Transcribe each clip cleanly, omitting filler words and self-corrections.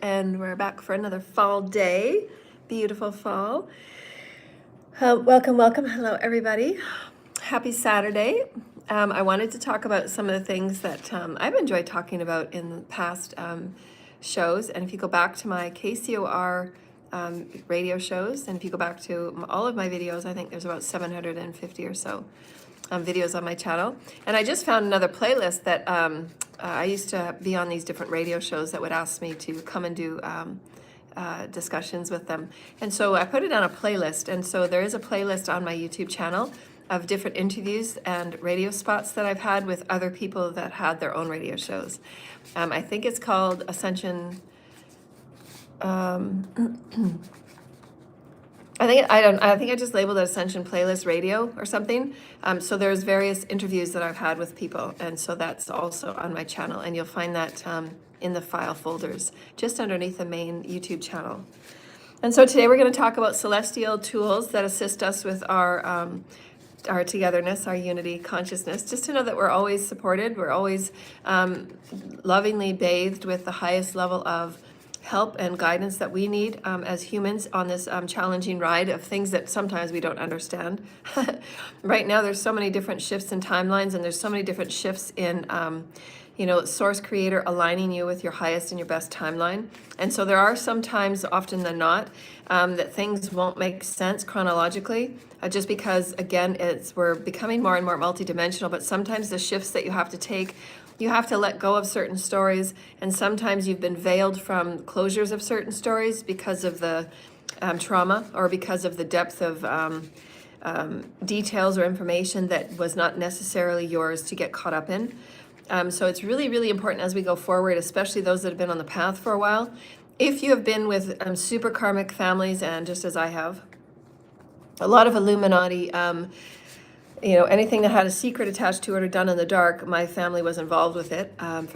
and we're back for another fall day. Beautiful fall. Welcome. Hello, everybody. Happy Saturday. I wanted to talk about some of the things that I've enjoyed talking about in past shows. And if you go back to my KCOR radio shows, and if you go back to all of my videos, I think there's about 750 or so videos on my channel. And I just found another playlist that I used to be on these different radio shows that would ask me to come and do discussions with them. And so I put it on a playlist. And so there is a playlist on my YouTube channel of different interviews and radio spots that I've had with other people that had their own radio shows. I think it's called Ascension. I think I just labeled it Ascension Playlist Radio or something. So there's various interviews that I've had with people, and so that's also on my channel, and you'll find that in the file folders just underneath the main YouTube channel. And so today we're going to talk about celestial tools that assist us with our togetherness, our unity consciousness, just to know that we're always supported, we're always lovingly bathed with the highest level of help and guidance that we need as humans on this challenging ride of things that sometimes we don't understand. Right now, there's so many different shifts in timelines, and there's so many different shifts in, source creator aligning you with your highest and your best timeline. And so there are sometimes, often than not, that things won't make sense chronologically, just because, again, we're becoming more and more multidimensional, but sometimes the shifts that you have to take, you have to let go of certain stories, and sometimes you've been veiled from closures of certain stories because of the trauma, or because of the depth of details or information that was not necessarily yours to get caught up in. So it's really, really important as we go forward, especially those that have been on the path for a while. If you have been with super karmic families, and just as I have, a lot of Illuminati, anything that had a secret attached to it or done in the dark, my family was involved with it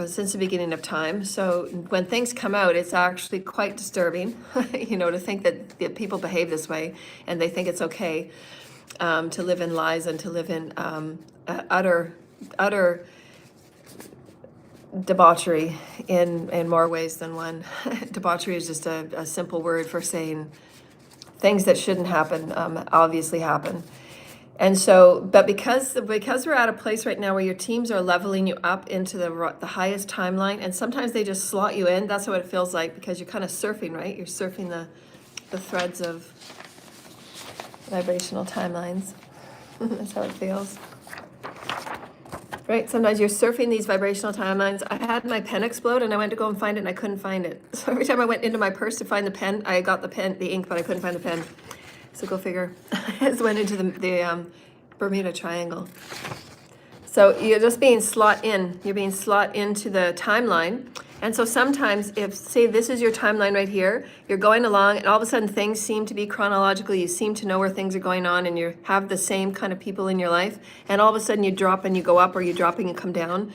since the beginning of time. So when things come out, it's actually quite disturbing, to think that people behave this way, and they think it's okay to live in lies and to live in utter debauchery in more ways than one. Debauchery is just a simple word for saying things that shouldn't happen obviously happen. And so, but because we're at a place right now where your teams are leveling you up into the highest timeline, and sometimes they just slot you in. That's what it feels like, because you're kind of surfing, right? You're surfing the threads of vibrational timelines. That's how it feels. Right? Sometimes you're surfing these vibrational timelines. I had my pen explode, and I went to go and find it, and I couldn't find it. So every time I went into my purse to find the pen, I got the ink, but I couldn't find the pen. So go figure. I just went into the Bermuda Triangle. So you're just being slot in. You're being slot into the timeline. And so sometimes, if, say, this is your timeline right here, you're going along, and all of a sudden things seem to be chronologically, you seem to know where things are going on, and you have the same kind of people in your life, and all of a sudden you drop and you go up, or you drop and you come down.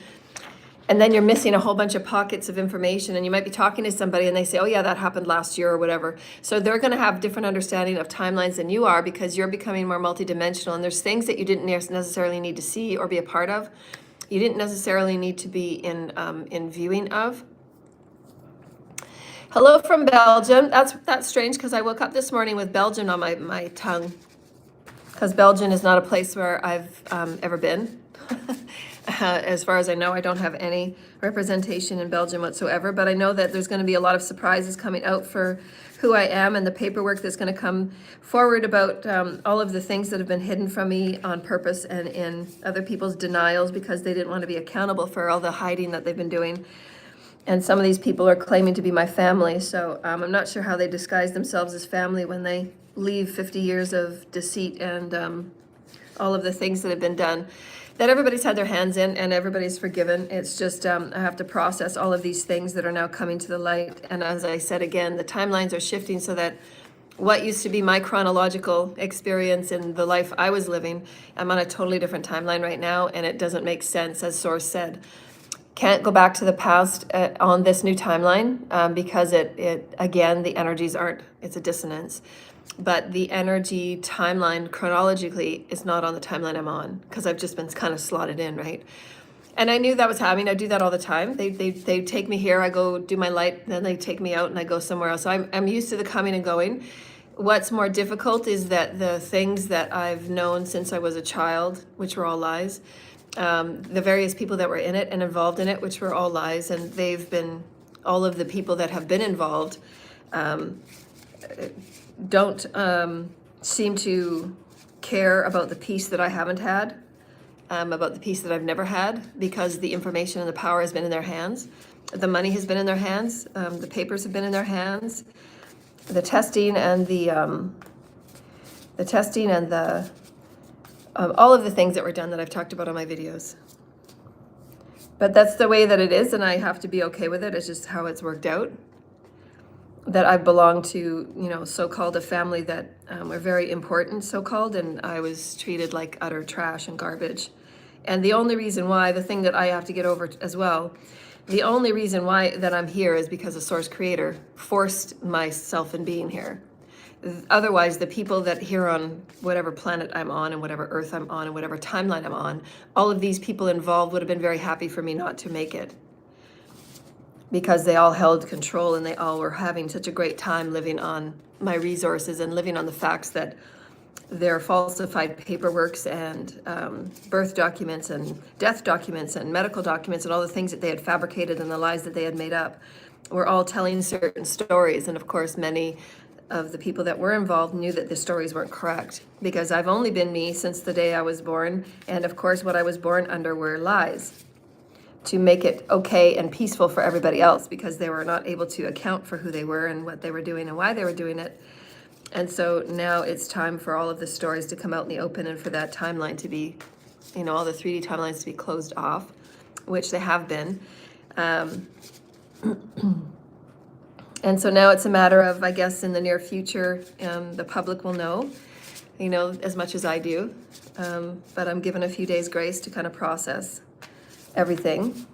And then you're missing a whole bunch of pockets of information, and you might be talking to somebody and they say, oh yeah, that happened last year or whatever. So they're going to have different understanding of timelines than you are, because you're becoming more multidimensional, and there's things that you didn't necessarily need to see or be a part of. You didn't necessarily need to be in viewing of. Hello from Belgium. That's strange, because I woke up this morning with Belgian on my tongue, because Belgium is not a place where I've ever been. As far as I know, I don't have any representation in Belgium whatsoever, but I know that there's going to be a lot of surprises coming out for who I am, and the paperwork that's going to come forward about all of the things that have been hidden from me on purpose, and in other people's denials, because they didn't want to be accountable for all the hiding that they've been doing. And some of these people are claiming to be my family, so I'm not sure how they disguise themselves as family when they leave 50 years of deceit and all of the things that have been done, that everybody's had their hands in and everybody's forgiven. It's just I have to process all of these things that are now coming to the light. And as I said again, the timelines are shifting, so that what used to be my chronological experience in the life I was living, I'm on a totally different timeline right now, and it doesn't make sense, as Source said. Can't go back to the past on this new timeline because it again, the energies aren't, it's a dissonance. But the energy timeline chronologically is not on the timeline I'm on, because I've just been kind of slotted in, right? And I knew that was happening. I do that all the time. They take me here, I go do my light, then they take me out and I go somewhere else. So I'm used to the coming and going. What's more difficult is that the things that I've known since I was a child, which were all lies, the various people that were in it and involved in it, which were all lies, and they've been, all of the people that have been involved don't seem to care about the peace that I haven't had. About the peace that I've never had, because the information and the power has been in their hands. The money has been in their hands. The papers have been in their hands. The testing and the all of the things that were done that I've talked about on my videos. But that's the way that it is, and I have to be okay with it. It's just how it's worked out. That I belong to, you know, so-called a family that are very important, so-called, and I was treated like utter trash and garbage. And the only reason why, the thing that I have to get over as well, the only reason why that I'm here is because the Source Creator forced myself in being here. Otherwise, the people that here on whatever planet I'm on and whatever earth I'm on and whatever timeline I'm on, all of these people involved would have been very happy for me not to make it. Because they all held control and they all were having such a great time living on my resources and living on the facts that their falsified paperworks and birth documents and death documents and medical documents and all the things that they had fabricated and the lies that they had made up were all telling certain stories. And of course, many of the people that were involved knew that the stories weren't correct, because I've only been me since the day I was born. And of course, what I was born under were lies to make it okay and peaceful for everybody else, because they were not able to account for who they were and what they were doing and why they were doing it. And so now it's time for all of the stories to come out in the open and for that timeline to be, you know, all the 3D timelines to be closed off, which they have been. And so now it's a matter of, I guess, in the near future, the public will know, you know, as much as I do. But I'm given a few days grace to kind of process everything.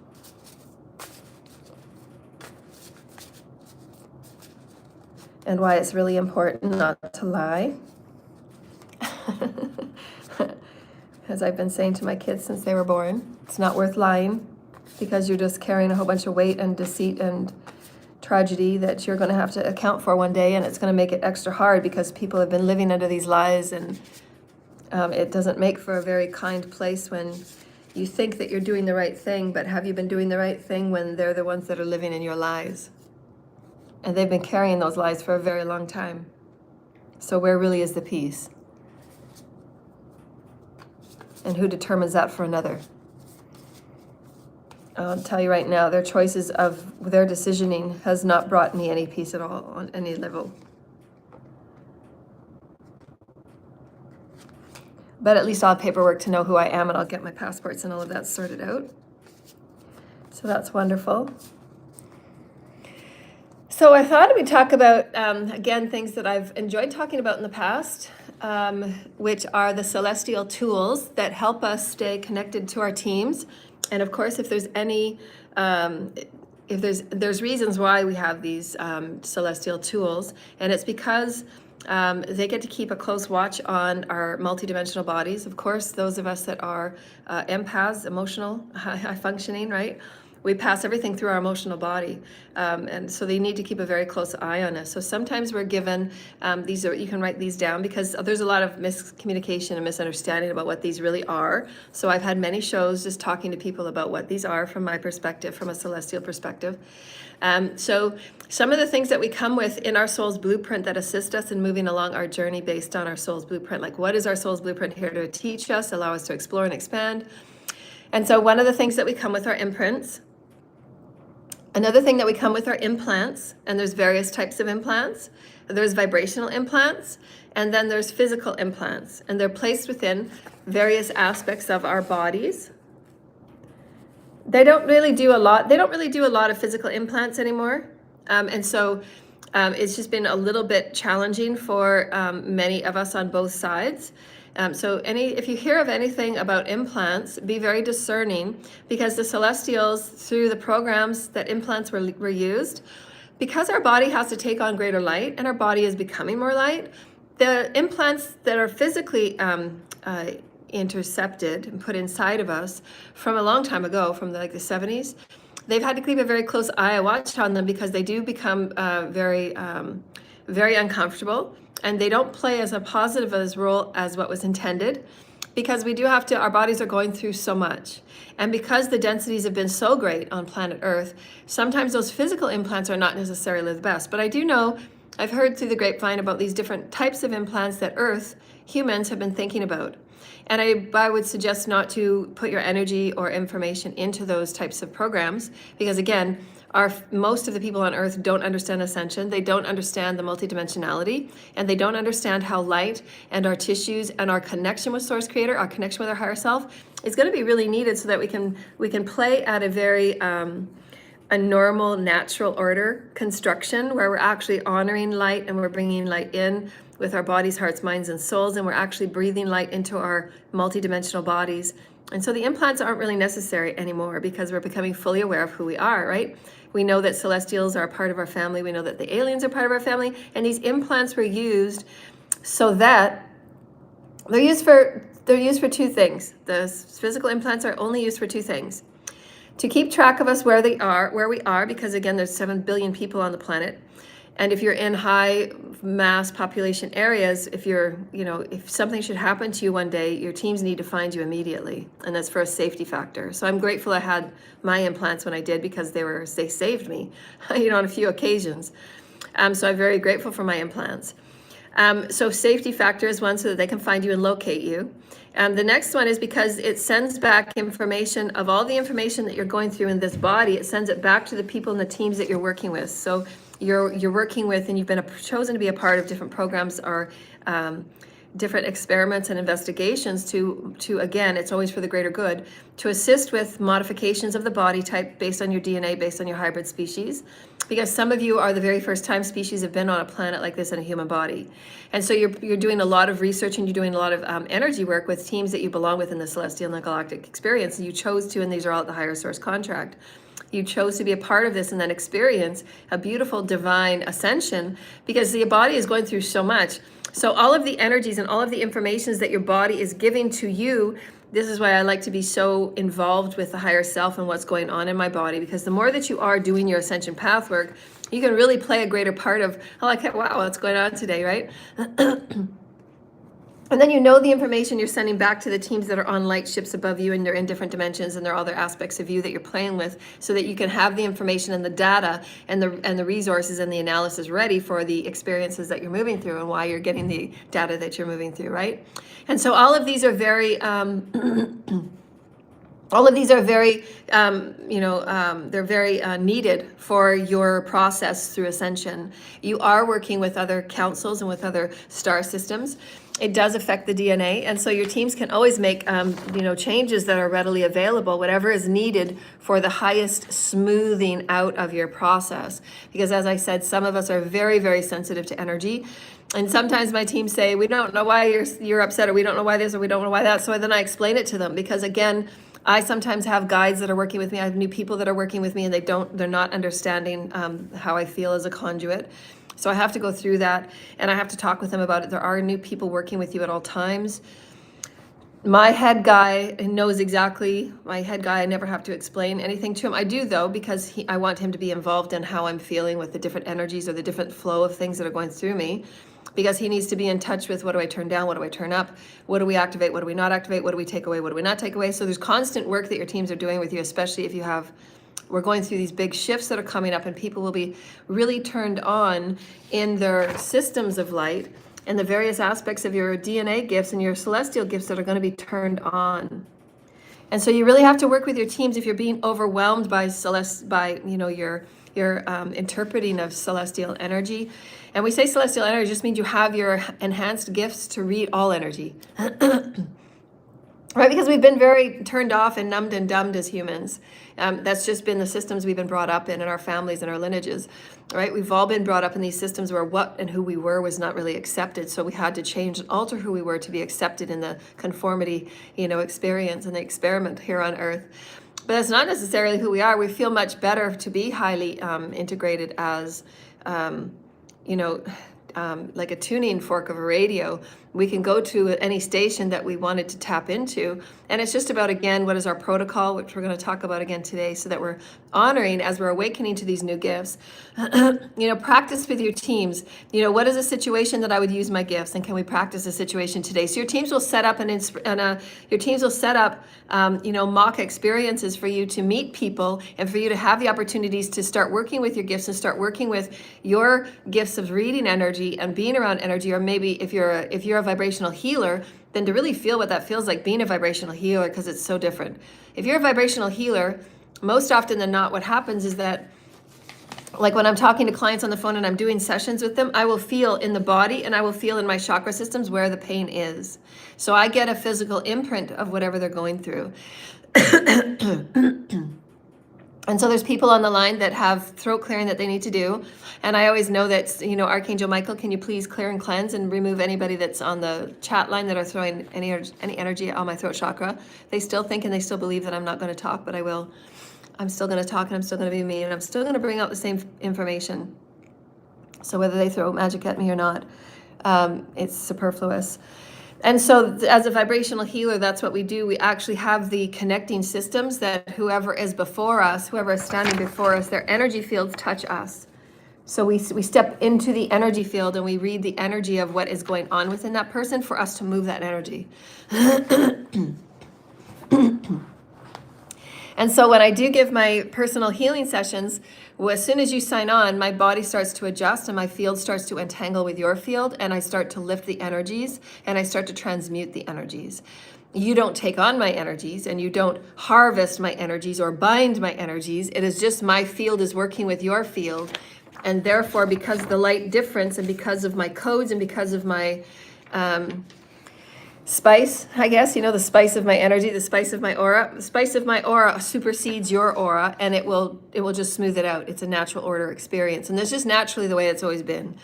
And why it's really important not to lie. As I've been saying to my kids since they were born, it's not worth lying, because you're just carrying a whole bunch of weight and deceit and tragedy that you're going to have to account for one day, and it's going to make it extra hard because people have been living under these lies, and it doesn't make for a very kind place when you think that you're doing the right thing, but have you been doing the right thing when they're the ones that are living in your lies? And they've been carrying those lies for a very long time. So where really is the peace? And who determines that for another? I'll tell you right now, their choices of their decisioning has not brought me any peace at all on any level. But at least I'll have paperwork to know who I am, and I'll get my passports and all of that sorted out. So that's wonderful. So I thought we'd talk about, again, things that I've enjoyed talking about in the past, which are the celestial tools that help us stay connected to our teams. And of course, if there's any, if there's reasons why we have these celestial tools, and it's because they get to keep a close watch on our multidimensional bodies. Of course, those of us that are empaths, emotional, high functioning, right? We pass everything through our emotional body, and so they need to keep a very close eye on us. So sometimes we're given these are, you can write these down, because there's a lot of miscommunication and misunderstanding about what these really are. So I've had many shows just talking to people about what these are from my perspective, from a celestial perspective. So some of the things that we come with in our soul's blueprint that assist us in moving along our journey based on our soul's blueprint, like what is our soul's blueprint here to teach us, allow us to explore and expand. And so one of the things that we come with are imprints. Another thing that we come with are implants, and there's various types of implants. There's vibrational implants, and then there's physical implants, and they're placed within various aspects of our bodies. They don't really do a lot of physical implants anymore. And so it's just been a little bit challenging for many of us on both sides. So if you hear of anything about implants, be very discerning, because the celestials, through the programs that implants were used, because our body has to take on greater light and our body is becoming more light, the implants that are physically intercepted and put inside of us from a long time ago, from the 70s. They've had to keep a very close watch on them because they do become very uncomfortable, and they don't play as a positive as role as what was intended, because we do have to, our bodies are going through so much. And because the densities have been so great on planet Earth, sometimes those physical implants are not necessarily the best. But I do know, I've heard through the grapevine about these different types of implants that Earth humans have been thinking about. And I would suggest not to put your energy or information into those types of programs, because again, most of the people on Earth don't understand ascension. They don't understand the multidimensionality, and they don't understand how light and our tissues and our connection with Source Creator, our connection with our higher self, is going to be really needed so that we can play at a very a normal, natural order construction where we're actually honoring light and we're bringing light in with our bodies, hearts, minds, and souls, and we're actually breathing light into our multidimensional bodies. And so the implants aren't really necessary anymore because we're becoming fully aware of who we are, right? We know that celestials are a part of our family. We know that the aliens are part of our family. And these implants were used so that they're used for two things. The physical implants are only used for two things: to keep track of us where we are, because again, there's 7 billion people on the planet. And if you're in high mass population areas, if something should happen to you one day, your teams need to find you immediately. And that's for a safety factor. So I'm grateful I had my implants when I did, because they saved me, on a few occasions. So I'm very grateful for my implants. So safety factor is one, so that they can find you and locate you. The next one is because it sends back information of all the information that you're going through in this body. It sends it back to the people and the teams that you're working with. So you're working with, and you've been chosen to be a part of different programs or different experiments and investigations to again, it's always for the greater good, to assist with modifications of the body type based on your DNA, based on your hybrid species, because some of you are the very first time species have been on a planet like this in a human body. And so you're doing a lot of research, and you're doing a lot of energy work with teams that you belong with in the celestial and the galactic experience, and you chose to, and these are all at the higher source contract. You chose to be a part of this and then experience a beautiful divine ascension, because the body is going through so much. So all of the energies and all of the informations that your body is giving to you, this is why I like to be so involved with the higher self and what's going on in my body, because the more that you are doing your ascension path work, you can really play a greater part of, wow, what's going on today, right? And then the information you're sending back to the teams that are on light ships above you, and they're in different dimensions, and they're other aspects of you that you're playing with, so that you can have the information and the data and the resources and the analysis ready for the experiences that you're moving through and why you're getting the data that you're moving through, right? And so all of these are very they're very needed for your process through ascension. You are working with other councils and with other star systems. It does affect the DNA, and so your teams can always make changes that are readily available, whatever is needed for the highest smoothing out of your process. Because as I said, some of us are very, very sensitive to energy. And sometimes my teams say, we don't know why you're upset, or we don't know why this, or we don't know why that. So then I explain it to them, because again, I sometimes have guides that are working with me. I have new people that are working with me, and they're not understanding how I feel as a conduit. So I have to go through that, and I have to talk with them about it. There are new people working with you at all times. My head guy knows exactly, I never have to explain anything to him. I do though, because I want him to be involved in how I'm feeling with the different energies or the different flow of things that are going through me, because he needs to be in touch with, what do I turn down, what do I turn up, what do we activate, what do we not activate, what do we take away, what do we not take away. So there's constant work that your teams are doing with you, especially if we're going through these big shifts that are coming up, and people will be really turned on in their systems of light and the various aspects of your DNA gifts and your celestial gifts that are going to be turned on. And so you really have to work with your teams if you're being overwhelmed by your interpreting of celestial energy. And we say celestial energy just means you have your enhanced gifts to read all energy. Right, because we've been very turned off and numbed and dumbed as humans. That's just been the systems we've been brought up in our families and our lineages, right? We've all been brought up in these systems where what and who we were was not really accepted. So we had to change and alter who we were to be accepted in the conformity, experience and the experiment here on Earth. But that's not necessarily who we are. We feel much better to be highly integrated as, like a tuning fork of a radio. We can go to any station that we wanted to tap into. And it's just about, again, what is our protocol, which we're going to talk about again today, so that we're honoring as we're awakening to these new gifts. Practice with your teams. What is a situation that I would use my gifts, and can we practice a situation today? So your teams will set up mock experiences for you to meet people and for you to have the opportunities to start working with your gifts and start working with your gifts of reading energy and being around energy. Or maybe if you're a vibrational healer, then to really feel what that feels like being a vibrational healer, because it's so different. If you're a vibrational healer, most often than not, what happens is that, like when I'm talking to clients on the phone and I'm doing sessions with them, I will feel in the body and I will feel in my chakra systems where the pain is. So I get a physical imprint of whatever they're going through. And so there's people on the line that have throat clearing that they need to do. And I always know that, Archangel Michael, can you please clear and cleanse and remove anybody that's on the chat line that are throwing any energy on my throat chakra. They still think and they still believe that I'm not going to talk, but I will. I'm still going to talk, and I'm still going to be me, and I'm still going to bring out the same information. So whether they throw magic at me or not, it's superfluous. And so as a vibrational healer, that's what we do. We actually have the connecting systems that whoever is before us, whoever is standing before us, their energy fields touch us. So we step into the energy field and we read the energy of what is going on within that person for us to move that energy. And so when I do give my personal healing sessions, as soon as you sign on, my body starts to adjust and my field starts to entangle with your field, and I start to lift the energies and I start to transmute the energies. You don't take on my energies and you don't harvest my energies or bind my energies. It is just my field is working with your field. And therefore, because of the light difference and because of my codes and because of my spice, I guess, the spice of my energy, the spice of my aura. The spice of my aura supersedes your aura, and it will just smooth it out. It's a natural order experience, and it's just naturally the way it's always been.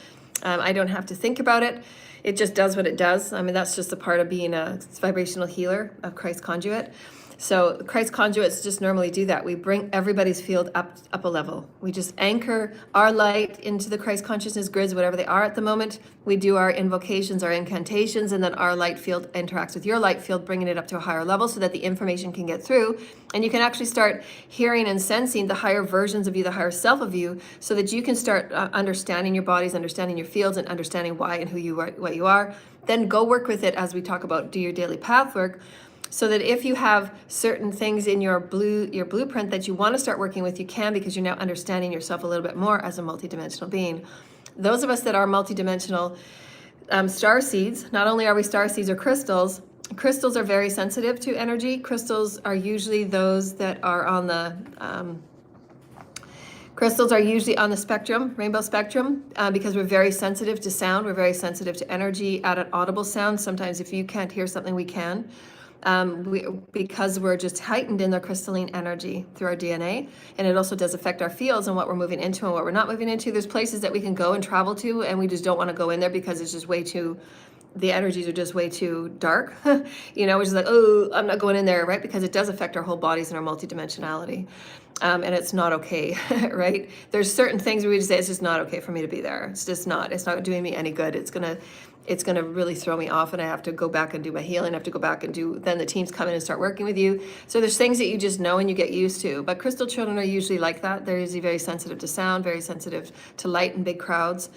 I don't have to think about it. It just does what it does. I mean, that's just a part of being a vibrational healer, a Christ conduit. So Christ conduits just normally do that. We bring everybody's field up a level. We just anchor our light into the Christ consciousness grids, whatever they are at the moment. We do our invocations, our incantations, and then our light field interacts with your light field, bringing it up to a higher level so that the information can get through. And you can actually start hearing and sensing the higher versions of you, the higher self of you, so that you can start understanding your bodies, understanding your fields, and understanding why and who you are, what you are. Then go work with it as we talk about do your daily path work. So that if you have certain things in your blueprint that you want to start working with, you can, because you're now understanding yourself a little bit more as a multidimensional being. Those of us that are multidimensional star seeds, not only are we star seeds or crystals, crystals are very sensitive to energy. Crystals are usually those that are on the spectrum, rainbow spectrum, because we're very sensitive to sound. We're very sensitive to energy, at an audible sound. Sometimes if you can't hear something, we can. Because we're just heightened in the crystalline energy through our DNA, and it also does affect our fields and what we're moving into and what we're not moving into. There's places that we can go and travel to, and we just don't want to go in there because it's just the energies are just way too dark. We're just like, oh, I'm not going in there, right? Because it does affect our whole bodies and our multidimensionality. And it's not okay, right? There's certain things where we just say, it's just not okay for me to be there. It's not doing me any good. It's gonna really throw me off, and I have to go back and do my healing. I have to go back and then the teams come in and start working with you. So there's things that you just know and you get used to. But crystal children are usually like that. They're usually very sensitive to sound, very sensitive to light in big crowds.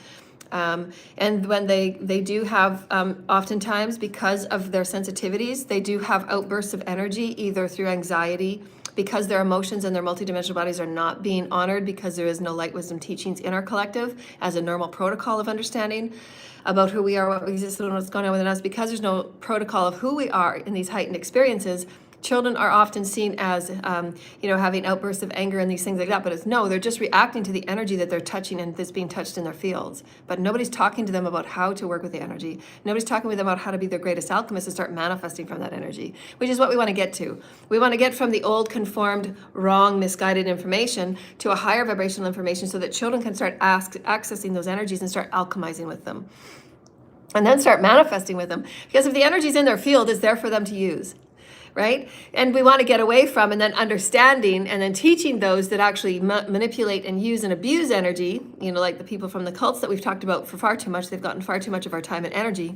And when they do have, oftentimes because of their sensitivities, they do have outbursts of energy, either through anxiety, because their emotions and their multidimensional bodies are not being honored, because there is no light wisdom teachings in our collective as a normal protocol of understanding about who we are, what we exist, and what's going on within us. Because there's no protocol of who we are in these heightened experiences, children are often seen as, having outbursts of anger and these things like that. But they're just reacting to the energy that they're touching and that's being touched in their fields. But nobody's talking to them about how to work with the energy. Nobody's talking with them about how to be their greatest alchemist and start manifesting from that energy, which is what we want to get to. We want to get from the old, conformed, wrong, misguided information to a higher vibrational information so that children can start accessing those energies and start alchemizing with them. And then start manifesting with them. Because if the energy's in their field, it's there for them to use. right? And we want to get away from, and then understanding and then teaching those that actually manipulate and use and abuse energy, like the people from the cults that we've talked about for far too much. They've gotten far too much of our time and energy.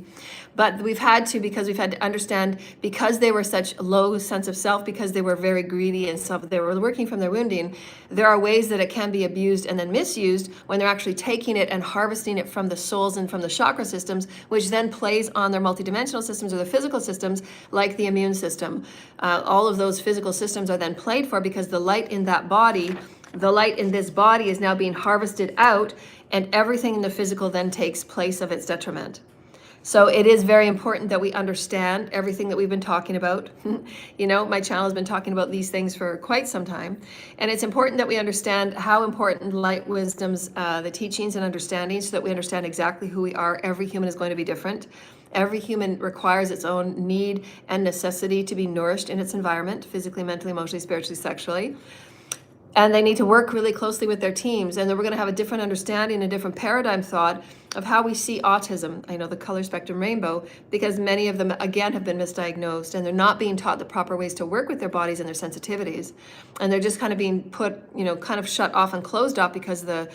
But we've had to understand, because they were such low sense of self, because they were very greedy and stuff, they were working from their wounding, there are ways that it can be abused and then misused when they're actually taking it and harvesting it from the souls and from the chakra systems, which then plays on their multidimensional systems or the physical systems, like the immune system. All of those physical systems are then played for, because the light in that body, the light in this body is now being harvested out, and everything in the physical then takes place of its detriment. So it is very important that we understand everything that we've been talking about. My channel has been talking about these things for quite some time. And it's important that we understand how important light wisdom's, the teachings and understandings, so that we understand exactly who we are. Every human is going to be different. Every human requires its own need and necessity to be nourished in its environment, physically, mentally, emotionally, spiritually, sexually. And they need to work really closely with their teams. And then we're going to have a different understanding, a different paradigm thought of how we see autism. I know the color spectrum rainbow, because many of them, again, have been misdiagnosed, and they're not being taught the proper ways to work with their bodies and their sensitivities. And they're just kind of being put, kind of shut off and closed off because of the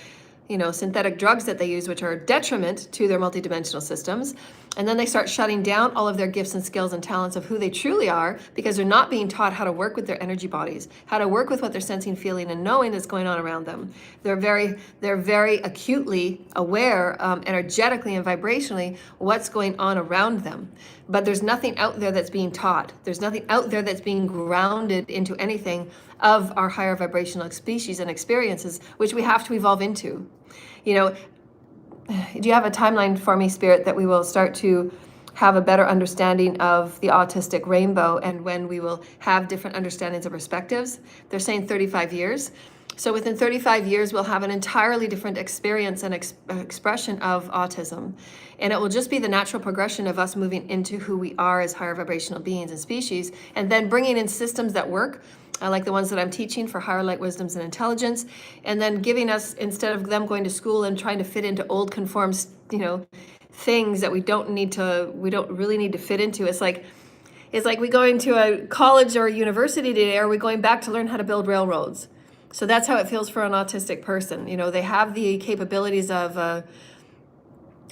synthetic drugs that they use, which are a detriment to their multidimensional systems. And then they start shutting down all of their gifts and skills and talents of who they truly are, because they're not being taught how to work with their energy bodies, how to work with what they're sensing, feeling, and knowing is going on around them. They're very acutely aware, energetically and vibrationally, what's going on around them. But there's nothing out there that's being taught. There's nothing out there that's being grounded into anything of our higher vibrational species and experiences, which we have to evolve into. Do you have a timeline for me, Spirit, that we will start to have a better understanding of the autistic rainbow, and when we will have different understandings of perspectives? They're saying 35 years. So within 35 years, we'll have an entirely different experience and expression of autism. And it will just be the natural progression of us moving into who we are as higher vibrational beings and species, and then bringing in systems that work, like the ones that I'm teaching for higher light wisdoms and intelligence, and then giving us, instead of them going to school and trying to fit into old conformed, things that we don't really need to fit into. It's like we going to a college or a university today, or are we going back to learn how to build railroads? So that's how it feels for an autistic person. They have the capabilities of a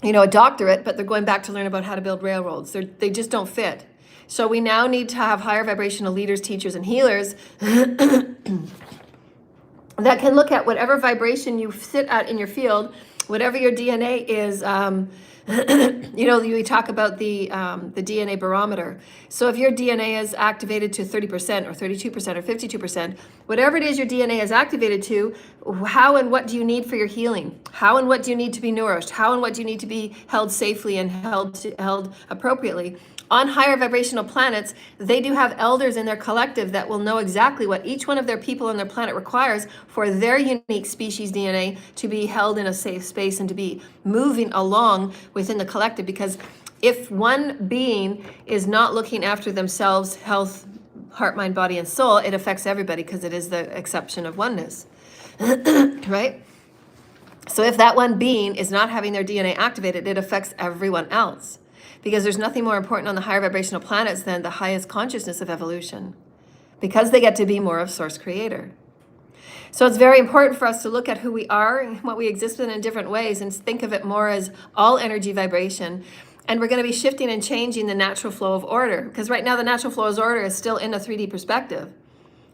doctorate, but they're going back to learn about how to build railroads. They just don't fit. So we now need to have higher vibrational leaders, teachers, and healers that can look at whatever vibration you sit at in your field, whatever your DNA is. We talk about the DNA barometer. So if your DNA is activated to 30% or 32% or 52%, whatever it is your DNA is activated to, how and what do you need for your healing? How and what do you need to be nourished? How and what do you need to be held safely and held appropriately? On higher vibrational planets, they do have elders in their collective that will know exactly what each one of their people on their planet requires for their unique species DNA to be held in a safe space and to be moving along within the collective. Because if one being is not looking after themselves, health, heart, mind, body, and soul, it affects everybody, because it is the exception of oneness, right? So if that one being is not having their DNA activated, it affects everyone else. Because there's nothing more important on the higher vibrational planets than the highest consciousness of evolution, because they get to be more of Source Creator. So it's very important for us to look at who we are and what we exist in different ways, and think of it more as all energy vibration. And we're going to be shifting and changing the natural flow of order, because right now the natural flow of order is still in a 3D perspective.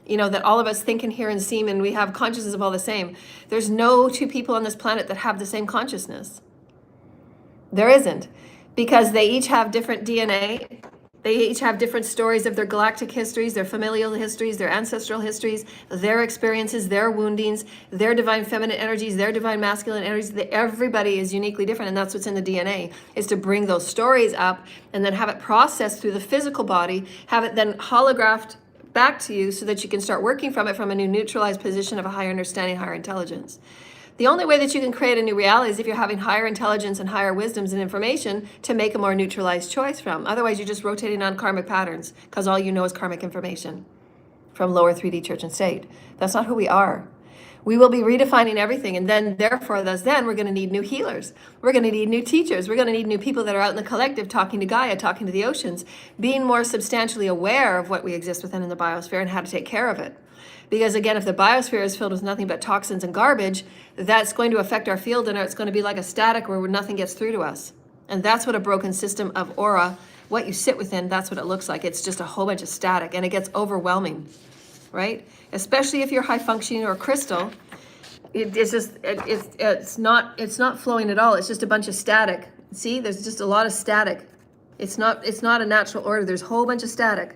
That all of us think and hear and see, and we have consciousness of all the same. There's no two people on this planet that have the same consciousness. There isn't. Because they each have different DNA, they each have different stories of their galactic histories, their familial histories, their ancestral histories, their experiences, their woundings, their divine feminine energies, their divine masculine energies. Everybody is uniquely different, and that's what's in the DNA, is to bring those stories up and then have it processed through the physical body, have it then holographed back to you so that you can start working from it from a new neutralized position of a higher understanding, higher intelligence. The only way that you can create a new reality is if you're having higher intelligence and higher wisdoms and information to make a more neutralized choice from. Otherwise, you're just rotating on karmic patterns, because all you know is karmic information from lower 3D church and state. That's not who we are. We will be redefining everything. And then, therefore, then we're going to need new healers. We're going to need new teachers. We're going to need new people that are out in the collective talking to Gaia, talking to the oceans, being more substantially aware of what we exist within in the biosphere and how to take care of it. Because again, if the biosphere is filled with nothing but toxins and garbage, that's going to affect our field, and it's going to be like a static where nothing gets through to us. And that's what a broken system of aura, what you sit within, that's what it looks like. It's just a whole bunch of static, and it gets overwhelming, right? Especially if you're high functioning or crystal, it's not flowing at all. It's just a bunch of static. See, there's just a lot of static. It's not a natural order. There's a whole bunch of static.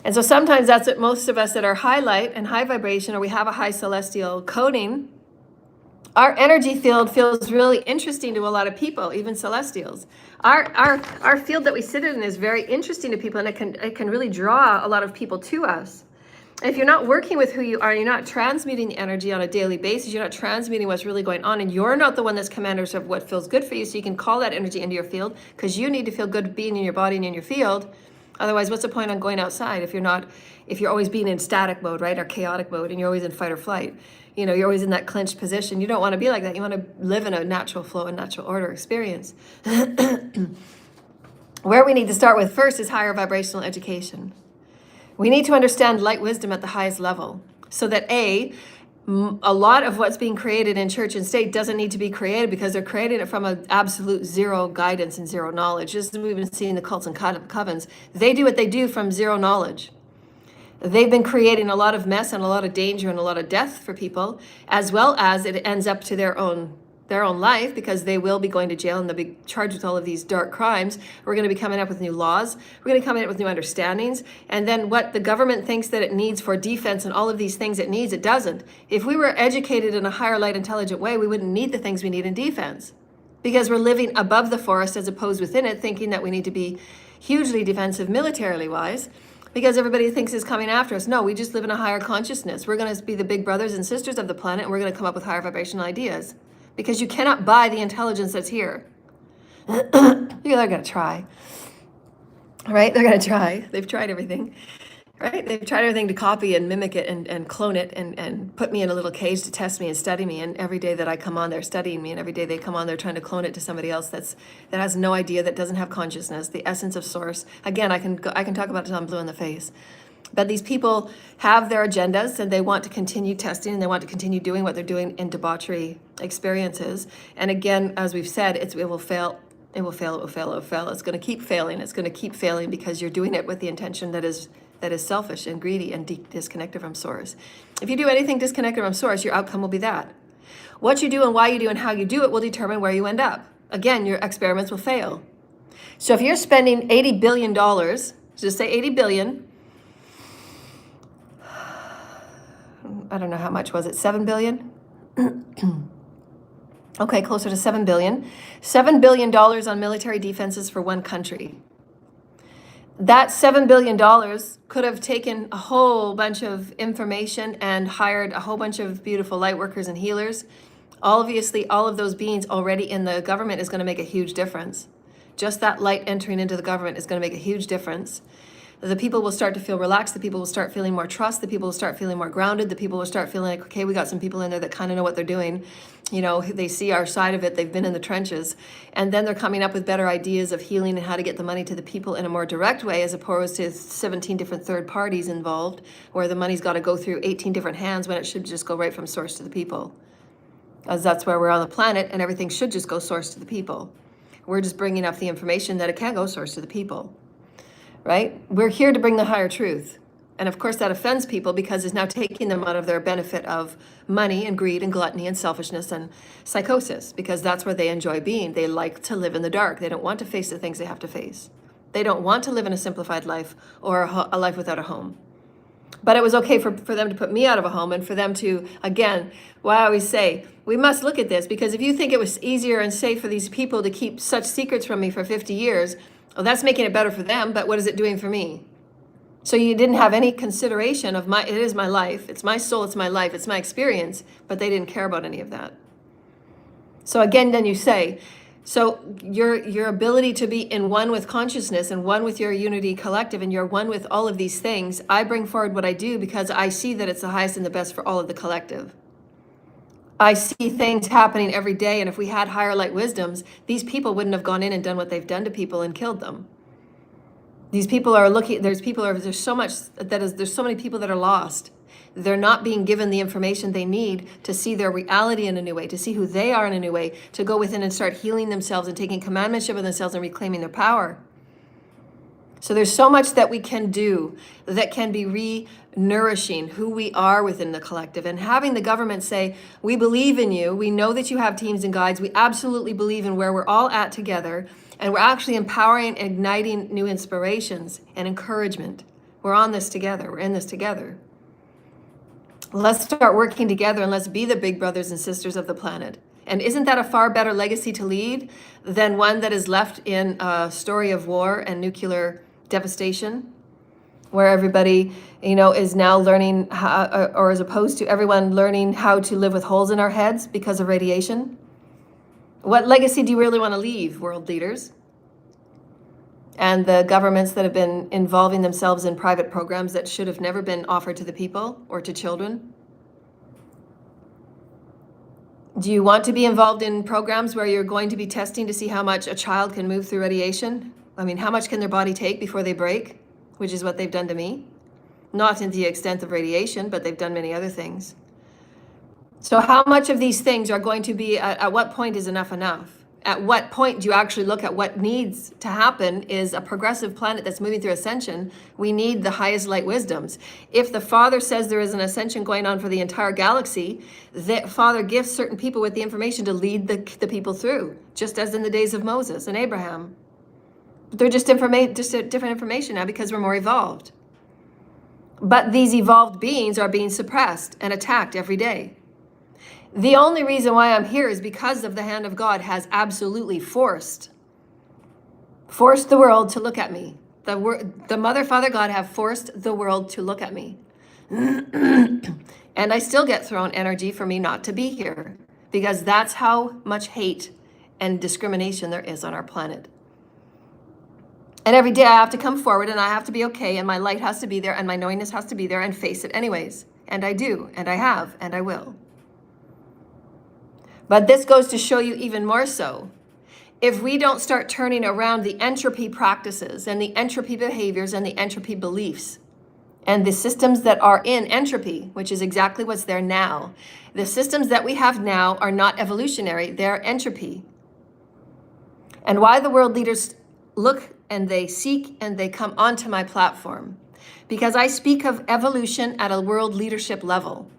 And so sometimes that's what most of us that are high light and high vibration, or we have a high celestial coding, our energy field feels really interesting to a lot of people, even celestials. Our field that we sit in is very interesting to people, and it can really draw a lot of people to us. If you're not working with who you are, you're not transmuting the energy on a daily basis, you're not transmuting what's really going on, and you're not the one that's commanders of what feels good for you, so you can call that energy into your field, because you need to feel good being in your body and in your field. Otherwise, what's the point on going outside if you're always being in static mode, right, or chaotic mode, and you're always in fight or flight? You know, you're always in that clenched position. You don't want to be like that. You want to live in a natural flow and natural order experience. Where we need to start with first is higher vibrational education. We need to understand light wisdom at the highest level, so that a lot of what's being created in church and state doesn't need to be created, because they're creating it from an absolute zero guidance and zero knowledge. Just as we've been seeing the cults and covens, they do what they do from zero knowledge. They've been creating a lot of mess and a lot of danger and a lot of death for people, as well as it ends up to their own life, because they will be going to jail and they'll be charged with all of these dark crimes. We're going to be coming up with new laws. We're going to be coming up with new understandings. And then what the government thinks that it needs for defense and all of these things it needs, it doesn't. If we were educated in a higher light, intelligent way, we wouldn't need the things we need in defense, because we're living above the forest as opposed within it, thinking that we need to be hugely defensive militarily wise, because everybody thinks it's coming after us. No, we just live in a higher consciousness. We're going to be the big brothers and sisters of the planet, and we're going to come up with higher vibrational ideas. Because you cannot buy the intelligence that's here. They're going to try. Right? They're going to try. They've tried everything. Right? They've tried everything to copy and mimic it and clone it and put me in a little cage to test me and study me. And every day that I come on, they're studying me. And every day they come on, they're trying to clone it to somebody else that has no idea, that doesn't have consciousness, the essence of source. Again, I can talk about it until I'm blue in the face. But these people have their agendas, and they want to continue testing, and they want to continue doing what they're doing in debauchery experiences. And again, as we've said, it will fail. It will fail. It will fail. It will fail. It's going to keep failing. It's going to keep failing because you're doing it with the intention that is selfish and greedy and disconnected from source. If you do anything disconnected from source, your outcome will be that. What you do and why you do and how you do it will determine where you end up. Again, your experiments will fail. So if you're spending $80 billion, just say 80 billion, I don't know how much was it, 7 billion? Okay, closer to 7 billion. $7 billion on military defenses for one country. That $7 billion could have taken a whole bunch of information and hired a whole bunch of beautiful light workers and healers. Obviously, all of those beings already in the government is going to make a huge difference. Just that light entering into the government is going to make a huge difference. The people will start to feel relaxed. The people will start feeling more trust. The people will start feeling more grounded. The people will start feeling like, okay, we got some people in there that kind of know what they're doing. You know, they see our side of it. They've been in the trenches. And then they're coming up with better ideas of healing and how to get the money to the people in a more direct way, as opposed to 17 different third parties involved, where the money's got to go through 18 different hands when it should just go right from source to the people. As that's where we're on the planet, and everything should just go source to the people. We're just bringing up the information that it can go source to the people. Right? We're here to bring the higher truth. And of course that offends people, because it's now taking them out of their benefit of money and greed and gluttony and selfishness and psychosis, because that's where they enjoy being. They like to live in the dark. They don't want to face the things they have to face. They don't want to live in a simplified life or a life without a home. But it was okay for them to put me out of a home, and for them to, again, what I always say, we must look at this, because if you think it was easier and safe for these people to keep such secrets from me for 50 years, well, that's making it better for them, but what is it doing for me? So you didn't have any consideration of it is my life, it's my soul, it's my life, it's my experience, but they didn't care about any of that. So again, then you say, So your ability to be in one with consciousness and one with your unity collective, and you're one with all of these things, I bring forward what I do because I see that it's the highest and the best for all of the collective. I see things happening every day, and if we had higher light wisdoms, these people wouldn't have gone in and done what they've done to people and killed them. These people are looking, there's so many people that are lost. They're not being given the information they need to see their reality in a new way, to see who they are in a new way, to go within and start healing themselves and taking commandmentship of themselves and reclaiming their power. So there's so much that we can do that can be re-nourishing who we are within the collective. And having the government say, we believe in you, we know that you have teams and guides, we absolutely believe in where we're all at together, and we're actually empowering and igniting new inspirations and encouragement. We're on this together, we're in this together. Let's start working together and let's be the big brothers and sisters of the planet. And isn't that a far better legacy to lead than one that is left in a story of war and nuclear devastation, where everybody, is now learning how, or as opposed to everyone learning how to live with holes in our heads because of radiation? What legacy do you really want to leave, world leaders? And the governments that have been involving themselves in private programs that should have never been offered to the people or to children? Do you want to be involved in programs where you're going to be testing to see how much a child can move through radiation? I mean, how much can their body take before they break? Which is what they've done to me. Not to the extent of radiation, but they've done many other things. So how much of these things are going to be, at what point is enough enough? At what point do you actually look at what needs to happen is a progressive planet that's moving through ascension. We need the highest light wisdoms. If the Father says there is an ascension going on for the entire galaxy, the Father gives certain people with the information to lead the people through, just as in the days of Moses and Abraham. They're just different information now because we're more evolved. But these evolved beings are being suppressed and attacked every day. The only reason why I'm here is because of the hand of God has absolutely forced the world to look at me. The Mother, Father, God have forced the world to look at me. And I still get thrown energy for me not to be here, because that's how much hate and discrimination there is on our planet. And every day I have to come forward and I have to be okay, and my light has to be there and my knowingness has to be there and face it anyways. And I do, and I have, and I will. But this goes to show you even more so. If we don't start turning around the entropy practices and the entropy behaviors and the entropy beliefs and the systems that are in entropy, which is exactly what's there now. The systems that we have now are not evolutionary, they're entropy. And why the world leaders look and they seek and they come onto my platform? Because I speak of evolution at a world leadership level.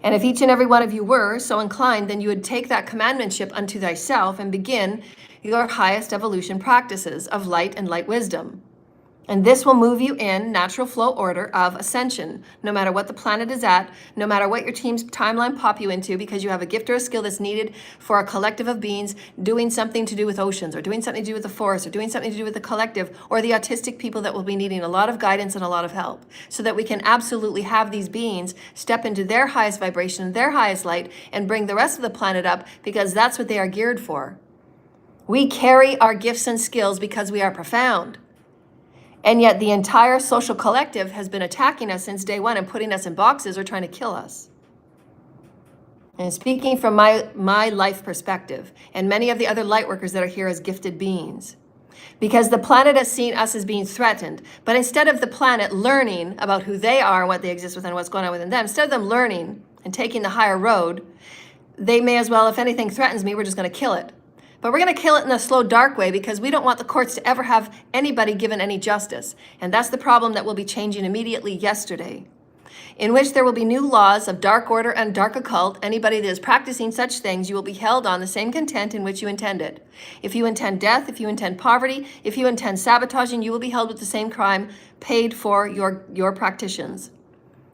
And if each and every one of you were so inclined, then you would take that commandmentship unto thyself and begin your highest evolution practices of light and light wisdom. And this will move you in natural flow order of ascension, no matter what the planet is at, no matter what your team's timeline pop you into, because you have a gift or a skill that's needed for a collective of beings doing something to do with oceans, or doing something to do with the forest, or doing something to do with the collective, or the autistic people that will be needing a lot of guidance and a lot of help, so that we can absolutely have these beings step into their highest vibration, their highest light, and bring the rest of the planet up, because that's what they are geared for. We carry our gifts and skills because we are profound. And yet the entire social collective has been attacking us since day one and putting us in boxes or trying to kill us. And speaking from my life perspective, and many of the other light workers that are here as gifted beings, because the planet has seen us as being threatened. But instead of the planet learning about who they are and what they exist within, what's going on within them, instead of them learning and taking the higher road, they may as well, if anything threatens me, we're just going to kill it. But we're going to kill it in a slow, dark way, because we don't want the courts to ever have anybody given any justice. And that's the problem that will be changing immediately yesterday, in which there will be new laws of dark order and dark occult. Anybody that is practicing such things, you will be held on the same content in which you intended. If you intend death, if you intend poverty, if you intend sabotaging, you will be held with the same crime paid for your practitioners,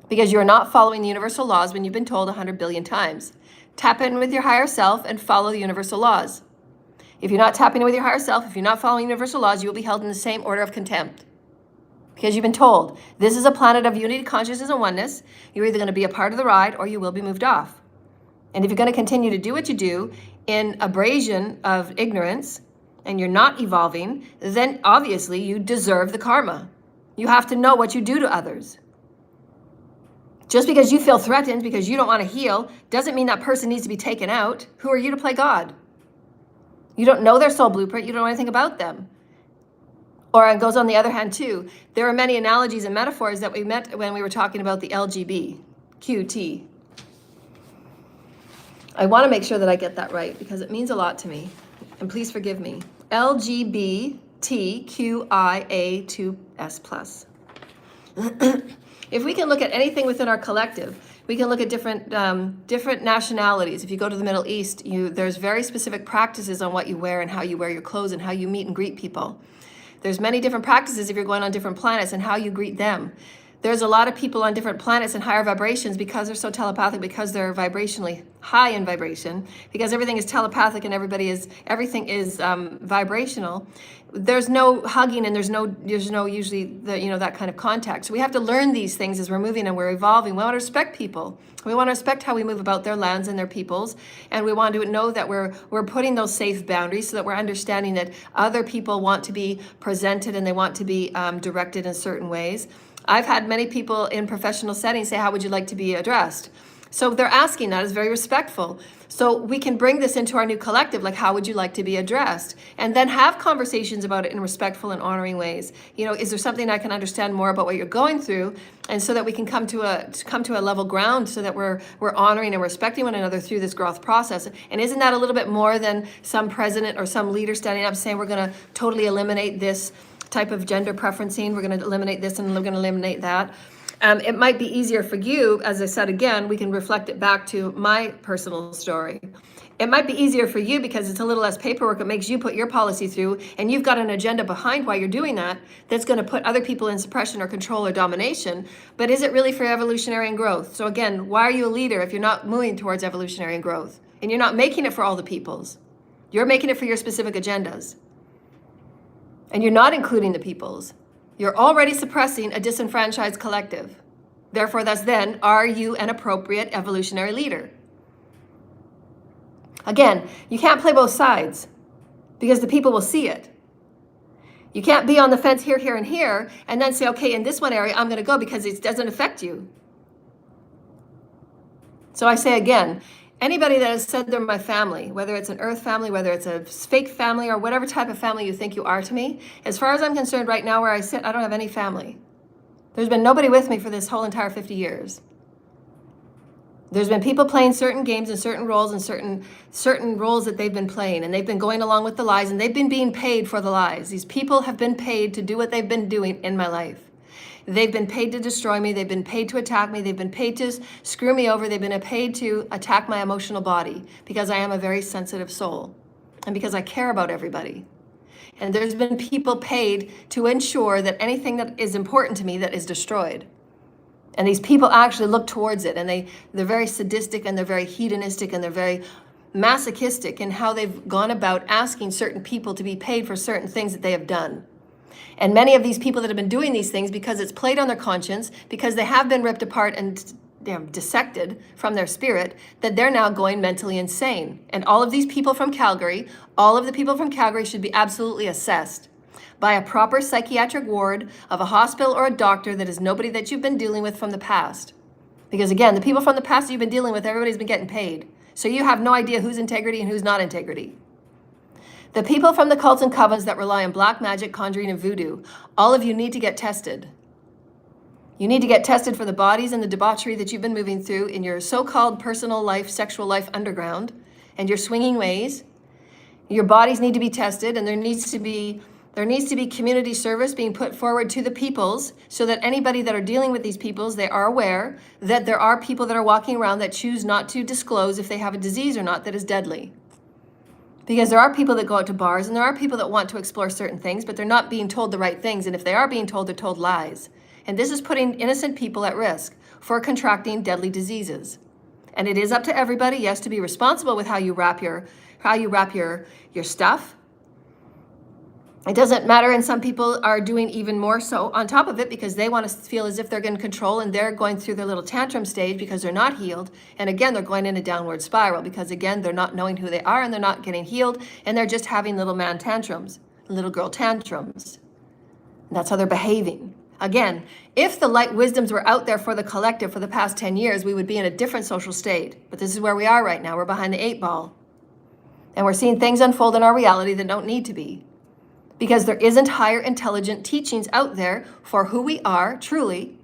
because you're not following the universal laws when you've been told 100 billion times. Tap in with your higher self and follow the universal laws. If you're not tapping in with your higher self, if you're not following universal laws, you will be held in the same order of contempt. Because you've been told, this is a planet of unity, consciousness, and oneness. You're either going to be a part of the ride or you will be moved off. And if you're going to continue to do what you do in abrasion of ignorance and you're not evolving, then obviously you deserve the karma. You have to know what you do to others. Just because you feel threatened because you don't want to heal doesn't mean that person needs to be taken out. Who are you to play God? You don't know their soul blueprint. You don't know anything about them. Or it goes on the other hand too. There are many analogies and metaphors that we met when we were talking about the LGBTQT. I want to make sure that I get that right because it means a lot to me. And please forgive me. LGBTQIA2S+. If we can look at anything within our collective, we can look at different nationalities. If you go to the Middle East, there's very specific practices on what you wear and how you wear your clothes and how you meet and greet people. There's many different practices if you're going on different planets and how you greet them. There's a lot of people on different planets and higher vibrations because they're so telepathic, because they're vibrationally high in vibration, because everything is telepathic and everything is vibrational. There's no hugging and there's no usually that kind of contact. So we have to learn these things as we're moving and we're evolving. We want to respect people. We want to respect how we move about their lands and their peoples, and we want to know that we're putting those safe boundaries so that we're understanding that other people want to be presented and they want to be directed in certain ways. I've had many people in professional settings say, how would you like to be addressed? So they're asking that is very respectful. So we can bring this into our new collective, like how would you like to be addressed? And then have conversations about it in respectful and honoring ways. Is there something I can understand more about what you're going through? And so that we can come to a level ground so that we're honoring and respecting one another through this growth process. And isn't that a little bit more than some president or some leader standing up saying we're going to totally eliminate this type of gender preferencing, we're going to eliminate this and we're going to eliminate that. It might be easier for you, as I said again, we can reflect it back to my personal story. It might be easier for you because it's a little less paperwork. It makes you put your policy through and you've got an agenda behind why you're doing that that's going to put other people in suppression or control or domination. But is it really for evolutionary and growth? So again, why are you a leader if you're not moving towards evolutionary and growth? And you're not making it for all the peoples. You're making it for your specific agendas. And you're not including the peoples. You're already suppressing a disenfranchised collective. Therefore, that's then, are you an appropriate evolutionary leader? Again, you can't play both sides because the people will see it. You can't be on the fence here, here, and here, and then say, okay, in this one area, I'm going to go because it doesn't affect you. So I say again, anybody that has said they're my family, whether it's an earth family, whether it's a fake family, or whatever type of family you think you are to me, as far as I'm concerned right now where I sit, I don't have any family. There's been nobody with me for this whole entire 50 years. There's been people playing certain games and certain roles and certain roles that they've been playing, and they've been going along with the lies, and they've been being paid for the lies. These people have been paid to do what they've been doing in my life. They've been paid to destroy me. They've been paid to attack me. They've been paid to screw me over. They've been paid to attack my emotional body because I am a very sensitive soul and because I care about everybody. And there's been people paid to ensure that anything that is important to me that is destroyed. And these people actually look towards it, and they're very sadistic and they're very hedonistic and they're very masochistic in how they've gone about asking certain people to be paid for certain things that they have done. And many of these people that have been doing these things because it's played on their conscience, because they have been ripped apart and dissected from their spirit, that they're now going mentally insane. And all of these people from Calgary, all of the people from Calgary should be absolutely assessed by a proper psychiatric ward of a hospital or a doctor that is nobody that you've been dealing with from the past. Because again, the people from the past that you've been dealing with, everybody's been getting paid. So you have no idea who's integrity and who's not integrity. The people from the cults and covens that rely on black magic, conjuring, and voodoo, all of you need to get tested. You need to get tested for the bodies and the debauchery that you've been moving through in your so-called personal life, sexual life underground, and your swinging ways. Your bodies need to be tested, and there needs to be community service being put forward to the peoples so that anybody that are dealing with these peoples, they are aware that there are people that are walking around that choose not to disclose if they have a disease or not that is deadly. Because there are people that go out to bars and there are people that want to explore certain things, but they're not being told the right things. And if they are being told, they're told lies. And this is putting innocent people at risk for contracting deadly diseases. And it is up to everybody, yes, to be responsible with how you wrap your stuff. It doesn't matter, and some people are doing even more so on top of it because they want to feel as if they're in control, and they're going through their little tantrum stage because they're not healed. And again, they're going in a downward spiral because again, they're not knowing who they are and they're not getting healed, and they're just having little man tantrums, little girl tantrums. And that's how they're behaving. Again, if the light wisdoms were out there for the collective for the past 10 years, we would be in a different social state. But this is where we are right now. We're behind the 8 ball. And we're seeing things unfold in our reality that don't need to be. Because there isn't higher intelligent teachings out there for who we are truly,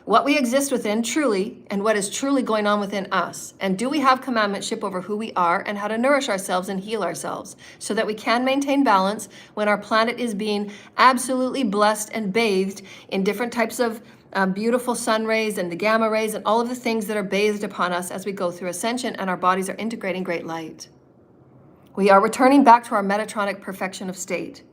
what we exist within truly, and what is truly going on within us. And do we have commandmentship over who we are and how to nourish ourselves and heal ourselves so that we can maintain balance when our planet is being absolutely blessed and bathed in different types of beautiful sun rays and the gamma rays and all of the things that are bathed upon us as we go through ascension and our bodies are integrating great light. We are returning back to our Metatronic perfection of state.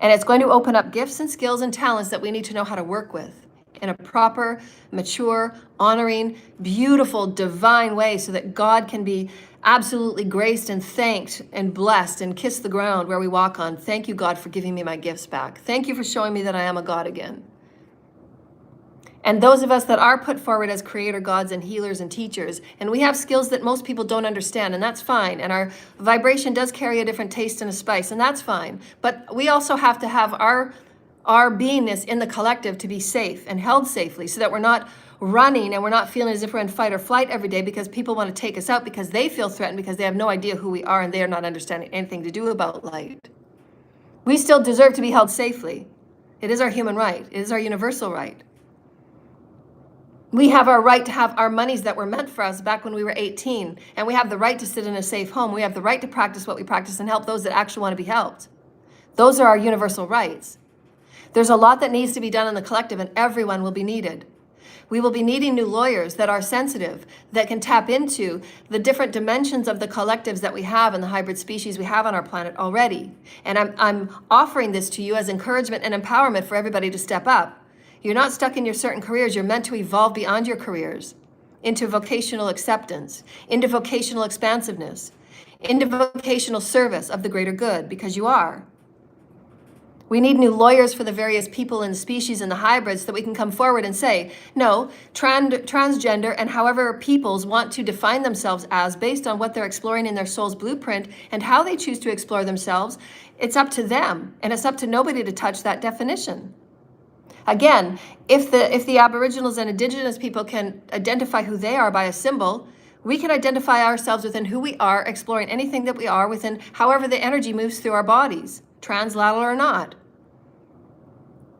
And it's going to open up gifts and skills and talents that we need to know how to work with in a proper, mature, honoring, beautiful, divine way so that God can be absolutely graced and thanked and blessed and kiss the ground where we walk on. Thank you, God, for giving me my gifts back. Thank you for showing me that I am a God again. And those of us that are put forward as creator gods and healers and teachers, and we have skills that most people don't understand, and that's fine. And our vibration does carry a different taste and a spice, and that's fine. But we also have to have our beingness in the collective to be safe and held safely so that we're not running and we're not feeling as if we're in fight or flight every day because people want to take us out because they feel threatened because they have no idea who we are and they are not understanding anything to do about light. We still deserve to be held safely. It is our human right. It is our universal right. We have our right to have our monies that were meant for us back when we were 18. And we have the right to sit in a safe home. We have the right to practice what we practice and help those that actually want to be helped. Those are our universal rights. There's a lot that needs to be done in the collective and everyone will be needed. We will be needing new lawyers that are sensitive, that can tap into the different dimensions of the collectives that we have and the hybrid species we have on our planet already. And I'm offering this to you as encouragement and empowerment for everybody to step up. You're not stuck in your certain careers. You're meant to evolve beyond your careers into vocational acceptance, into vocational expansiveness, into vocational service of the greater good, because you are. We need new lawyers for the various people in the species and the hybrids so that we can come forward and say, no, transgender and however peoples want to define themselves as based on what they're exploring in their soul's blueprint and how they choose to explore themselves, it's up to them. And it's up to nobody to touch that definition. Again, if the Aboriginals and Indigenous people can identify who they are by a symbol, we can identify ourselves within who we are, exploring anything that we are within however the energy moves through our bodies, translateral or not.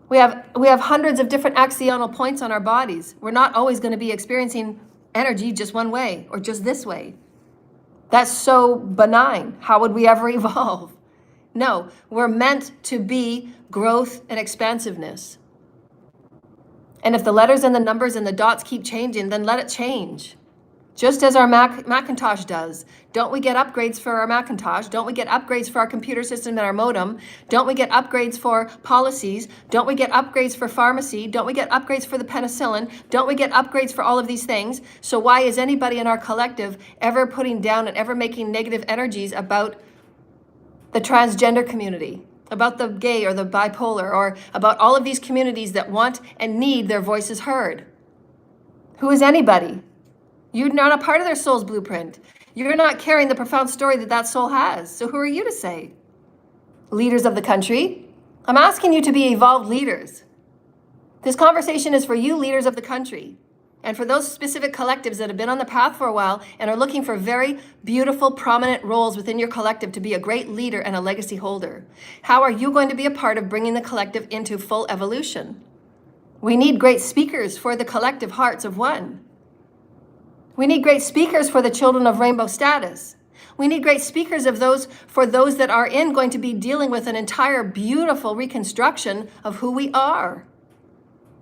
We have hundreds of different axional points on our bodies. We're not always going to be experiencing energy just one way or just this way. That's so benign. How would we ever evolve? No, we're meant to be growth and expansiveness. And if the letters and the numbers and the dots keep changing, then let it change. Just as our Macintosh does. Don't we get upgrades for our Macintosh? Don't we get upgrades for our computer system and our modem? Don't we get upgrades for policies? Don't we get upgrades for pharmacy? Don't we get upgrades for the penicillin? Don't we get upgrades for all of these things? So why is anybody in our collective ever putting down and ever making negative energies about the transgender community, about the gay or the bipolar, or about all of these communities that want and need their voices heard? Who is anybody? You're not a part of their soul's blueprint. You're not carrying the profound story that that soul has. So who are you to say? Leaders of the country, I'm asking you to be evolved leaders. This conversation is for you, leaders of the country, and for those specific collectives that have been on the path for a while and are looking for very beautiful, prominent roles within your collective to be a great leader and a legacy holder. How are you going to be a part of bringing the collective into full evolution? We need great speakers for the collective hearts of one. We need great speakers for the children of rainbow status. We need great speakers for those that are going to be dealing with an entire beautiful reconstruction of who we are.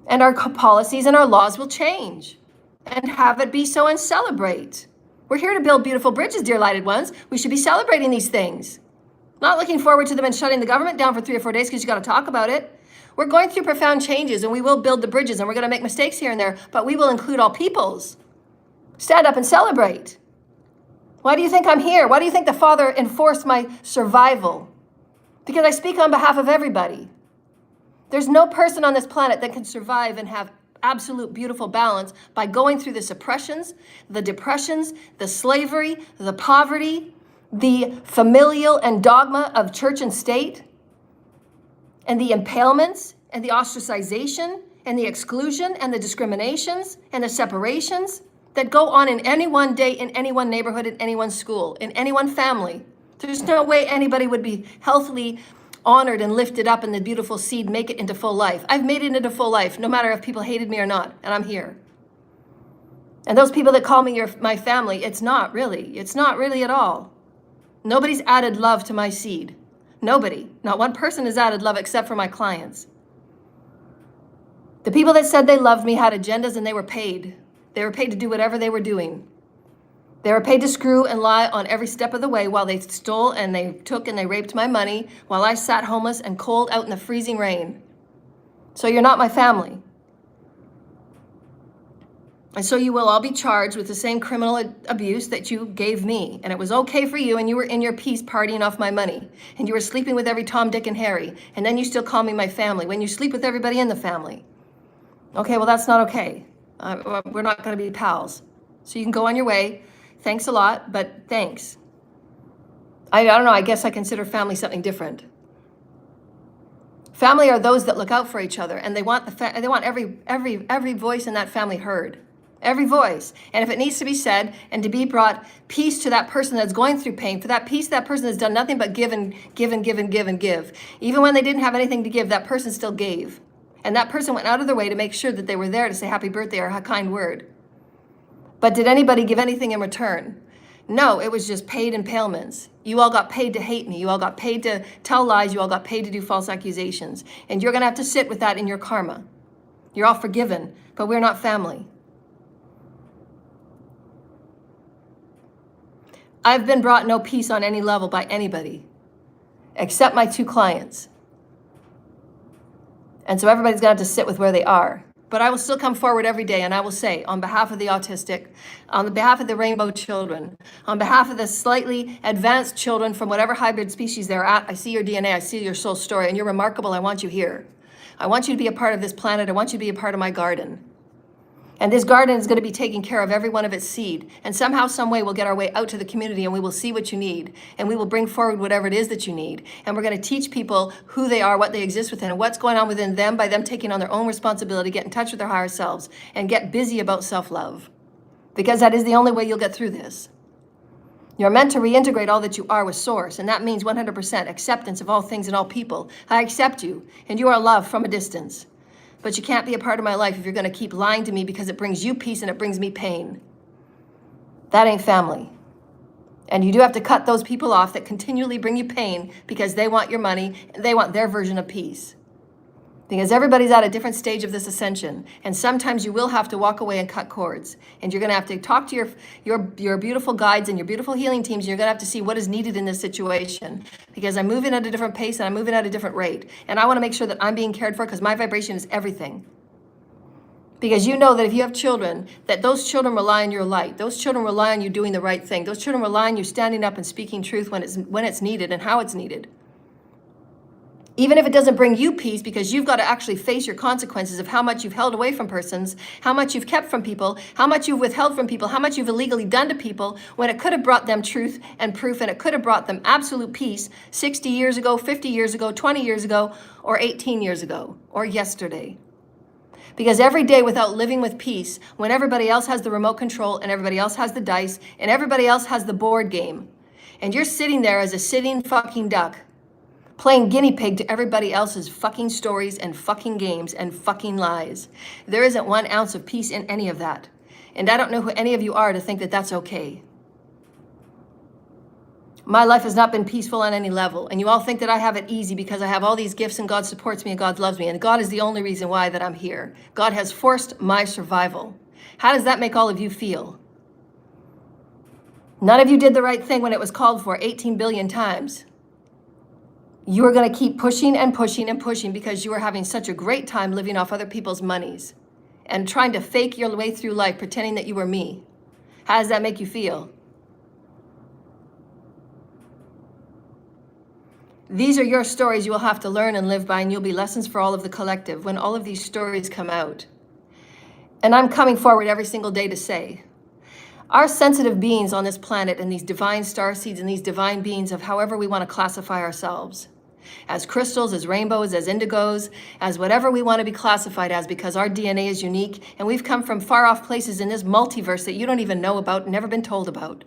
And our policies and our laws will change. And have it be so and celebrate. We're here to build beautiful bridges, dear lighted ones. We should be celebrating these things. Not looking forward to them and shutting the government down for 3 or 4 days because you got to talk about it. We're going through profound changes and we will build the bridges and we're going to make mistakes here and there, but we will include all peoples. Stand up and celebrate. Why do you think I'm here? Why do you think the Father enforced my survival? because I speak on behalf of everybody. There's no person on this planet that can survive and have absolute beautiful balance by going through the suppressions, the depressions, the slavery, the poverty, the familial and dogma of church and state, and the impalements, and the ostracization, and the exclusion, and the discriminations, and the separations that go on in any one day, in any one neighborhood, in any one school, in any one family. There's no way anybody would be healthily honored and lifted up in the beautiful seed, make it into full life. I've made it into full life, no matter if people hated me or not, and I'm here. And those people that call me my family, it's not really at all. Nobody's added love to my seed. Nobody, not one person has added love except for my clients. The people that said they loved me had agendas and they were paid. They were paid to do whatever they were doing. They were paid to screw and lie on every step of the way while they stole and they took and they raped my money while I sat homeless and cold out in the freezing rain. So you're not my family. And so you will all be charged with the same criminal abuse that you gave me. And it was okay for you, and you were in your peace partying off my money. And you were sleeping with every Tom, Dick, and Harry. And then you still call me my family when you sleep with everybody in the family. Okay, well, that's not okay. We're not going to be pals. So you can go on your way. Thanks a lot, but thanks. I don't know, I guess I consider family something different. Family are those that look out for each other, and they want every voice in that family heard. Every voice. And if it needs to be said and to be brought peace to that person that's going through pain, for that peace, that person has done nothing but give and give and give and give and give. Even when they didn't have anything to give, that person still gave. And that person went out of their way to make sure that they were there to say happy birthday or a kind word. But did anybody give anything in return? No, it was just paid impalements. You all got paid to hate me. You all got paid to tell lies. You all got paid to do false accusations. And you're going to have to sit with that in your karma. You're all forgiven, but we're not family. I've been brought no peace on any level by anybody, except my two clients. And so everybody's going to have to sit with where they are. But I will still come forward every day, and I will say, on behalf of the autistic, on behalf of the rainbow children, on behalf of the slightly advanced children from whatever hybrid species they're at, I see your DNA, I see your soul story, and you're remarkable. I want you here. I want you to be a part of this planet. I want you to be a part of my garden. And this garden is going to be taking care of every one of its seed. And somehow, some way, we'll get our way out to the community, and we will see what you need. And we will bring forward whatever it is that you need. And we're going to teach people who they are, what they exist within, and what's going on within them by them taking on their own responsibility, get in touch with their higher selves, and get busy about self-love. Because that is the only way you'll get through this. You're meant to reintegrate all that you are with Source, and that means 100% acceptance of all things and all people. I accept you, and you are loved from a distance. But you can't be a part of my life if you're going to keep lying to me because it brings you peace and it brings me pain. That ain't family. And you do have to cut those people off that continually bring you pain because they want your money and they want their version of peace. Because everybody's at a different stage of this ascension. And sometimes you will have to walk away and cut cords. And you're going to have to talk to your beautiful guides and your beautiful healing teams. And you're going to have to see what is needed in this situation. Because I'm moving at a different pace and I'm moving at a different rate. And I want to make sure that I'm being cared for because my vibration is everything. Because you know that if you have children, that those children rely on your light. Those children rely on you doing the right thing. Those children rely on you standing up and speaking truth when it's needed and how it's needed. Even if it doesn't bring you peace, because you've got to actually face your consequences of how much you've held away from persons, how much you've kept from people, how much you've withheld from people, how much you've illegally done to people, when it could have brought them truth and proof, and it could have brought them absolute peace 60 years ago, 50 years ago, 20 years ago, or 18 years ago, or yesterday. Because every day without living with peace, when everybody else has the remote control, and everybody else has the dice, and everybody else has the board game, and you're sitting there as a sitting fucking duck, playing guinea pig to everybody else's fucking stories and fucking games and fucking lies. There isn't 1 ounce of peace in any of that. And I don't know who any of you are to think that that's okay. My life has not been peaceful on any level. And you all think that I have it easy because I have all these gifts and God supports me and God loves me. And God is the only reason why that I'm here. God has forced my survival. How does that make all of you feel? None of you did the right thing when it was called for 18 billion times. You are going to keep pushing and pushing and pushing because you are having such a great time living off other people's monies and trying to fake your way through life pretending that you were me. How does that make you feel? These are your stories you will have to learn and live by, and you'll be lessons for all of the collective when all of these stories come out. And I'm coming forward every single day to say, our sensitive beings on this planet and these divine star seeds and these divine beings of however we want to classify ourselves, as crystals, as rainbows, as indigos, as whatever we want to be classified as, because our DNA is unique and we've come from far off places in this multiverse that you don't even know about, never been told about.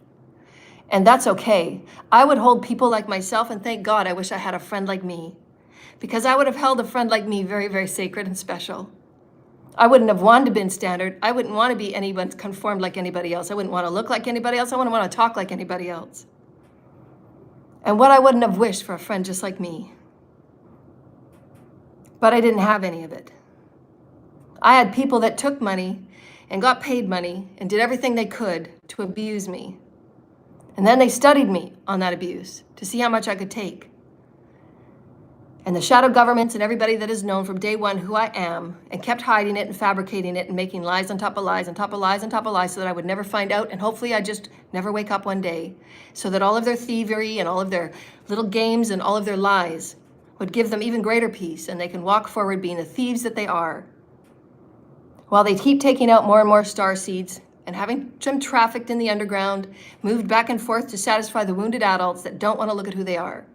And that's okay. I would hold people like myself, and thank God I wish I had a friend like me, because I would have held a friend like me very, very sacred and special. I wouldn't have wanted to be standard. I wouldn't want to be anyone conformed like anybody else. I wouldn't want to look like anybody else. I wouldn't want to talk like anybody else. And what I wouldn't have wished for a friend just like me. But I didn't have any of it. I had people that took money and got paid money and did everything they could to abuse me. And then they studied me on that abuse to see how much I could take. And the shadow governments and everybody that has known from day one who I am and kept hiding it and fabricating it and making lies on top of lies on top of lies on top of lies so that I would never find out, and hopefully I just never wake up one day, so that all of their thievery and all of their little games and all of their lies would give them even greater peace, and they can walk forward being the thieves that they are. While they keep taking out more and more star seeds and having them trafficked in the underground, moved back and forth to satisfy the wounded adults that don't want to look at who they are.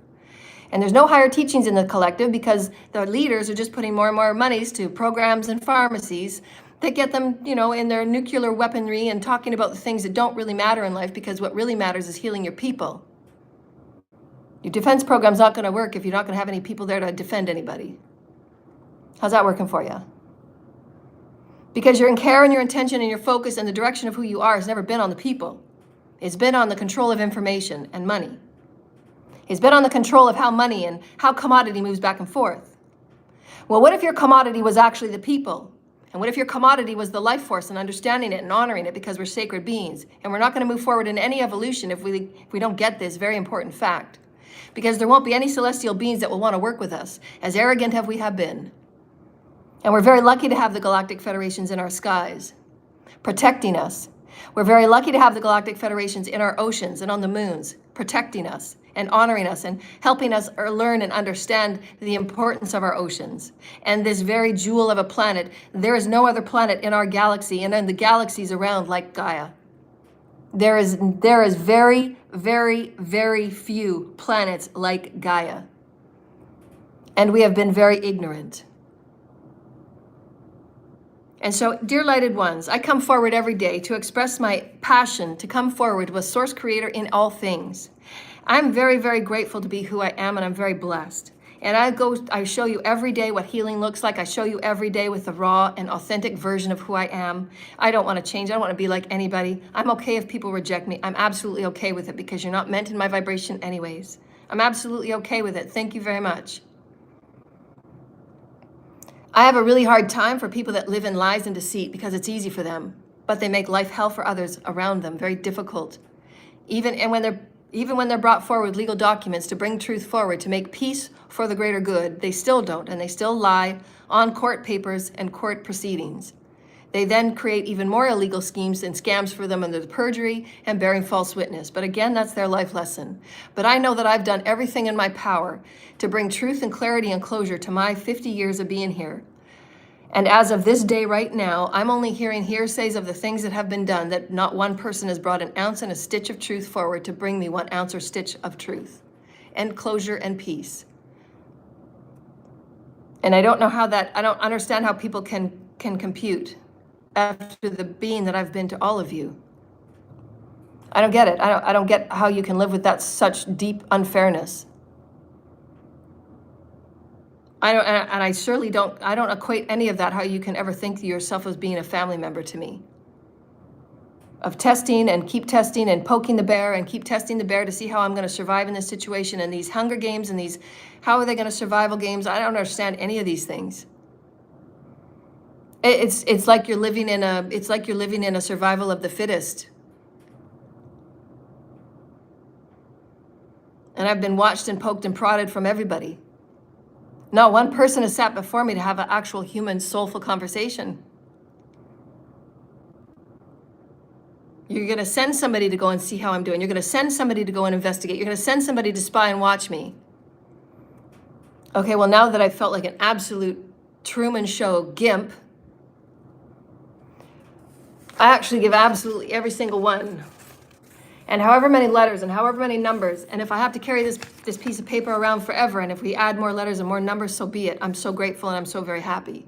And there's no higher teachings in the collective because the leaders are just putting more and more monies to programs and pharmacies that get them, in their nuclear weaponry and talking about the things that don't really matter in life, because what really matters is healing your people. Your defense program's not going to work if you're not going to have any people there to defend anybody. How's that working for you? Because your care and your intention and your focus and the direction of who you are has never been on the people. It's been on the control of information and money. It's been on the control of how money and how commodity moves back and forth. Well, what if your commodity was actually the people? And what if your commodity was the life force and understanding it and honoring it, because we're sacred beings? And we're not going to move forward in any evolution if we don't get this very important fact. Because there won't be any celestial beings that will want to work with us, as arrogant as we have been. And we're very lucky to have the galactic federations in our skies, protecting us. We're very lucky to have the galactic federations in our oceans and on the moons, protecting us and honoring us and helping us learn and understand the importance of our oceans. And this very jewel of a planet, there is no other planet in our galaxy and in the galaxies around like Gaia. There is very, very, very few planets like Gaia. And we have been very ignorant. And so, dear lighted ones, I come forward every day to express my passion to come forward with Source Creator in all things. I'm very, very grateful to be who I am, and I'm very blessed. And I show you every day what healing looks like. I show you every day with the raw and authentic version of who I am. I don't want to change. I don't want to be like anybody. I'm okay if people reject me. I'm absolutely okay with it, because you're not meant in my vibration anyways. I'm absolutely okay with it. Thank you very much. I have a really hard time for people that live in lies and deceit, because it's easy for them, but they make life hell for others around them, very difficult. Even when they're brought forward legal documents to bring truth forward, to make peace for the greater good, they still don't, and they still lie on court papers and court proceedings. They then create even more illegal schemes and scams for them under the perjury and bearing false witness. But again, that's their life lesson. But I know that I've done everything in my power to bring truth and clarity and closure to my 50 years of being here. And as of this day right now, I'm only hearing hearsays of the things that have been done, that not one person has brought an ounce and a stitch of truth forward to bring me 1 ounce or stitch of truth and closure and peace. And I don't understand how people can compute after the being that I've been to all of you. I don't get it. I don't get how you can live with that such deep unfairness. I certainly don't equate any of that, how you can ever think of yourself as being a family member to me. Of testing and keep testing and poking the bear and keep testing the bear to see how I'm going to survive in this situation, and these Hunger Games and these, how are they going to survival games? I don't understand any of these things. It's like you're living in a survival of the fittest. And I've been watched and poked and prodded from everybody. Not one person has sat before me to have an actual human soulful conversation. You're going to send somebody to go and see how I'm doing. You're going to send somebody to go and investigate. You're going to send somebody to spy and watch me. Okay, well, now that I felt like an absolute Truman Show gimp, I actually give absolutely every single one. And however many letters and however many numbers, and if I have to carry this piece of paper around forever, and if we add more letters and more numbers, so be it. I'm so grateful and I'm so very happy.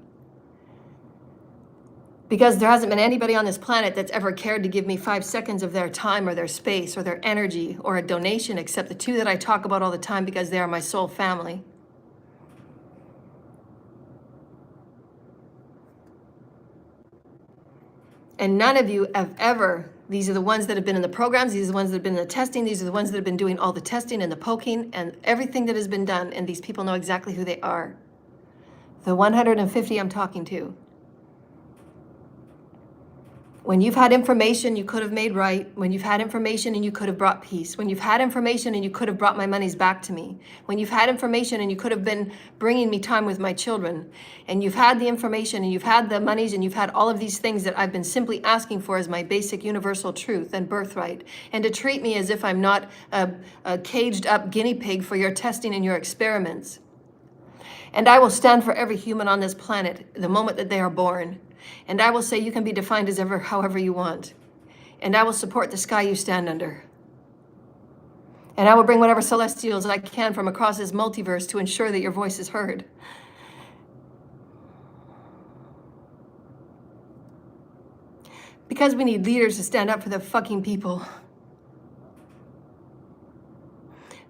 Because there hasn't been anybody on this planet that's ever cared to give me 5 seconds of their time or their space or their energy or a donation, except the two that I talk about all the time because they are my soul family. And none of you have ever, these are the ones that have been in the programs, these are the ones that have been in the testing, these are the ones that have been doing all the testing and the poking and everything that has been done, and these people know exactly who they are. The 150 I'm talking to. When you've had information you could have made right, when you've had information and you could have brought peace, when you've had information and you could have brought my monies back to me, when you've had information and you could have been bringing me time with my children, and you've had the information and you've had the monies and you've had all of these things that I've been simply asking for as my basic universal truth and birthright, and to treat me as if I'm not a caged up guinea pig for your testing and your experiments. And I will stand for every human on this planet the moment that they are born. And I will say you can be defined as however you want. And I will support the sky you stand under. And I will bring whatever celestials I can from across this multiverse to ensure that your voice is heard. Because we need leaders to stand up for the fucking people.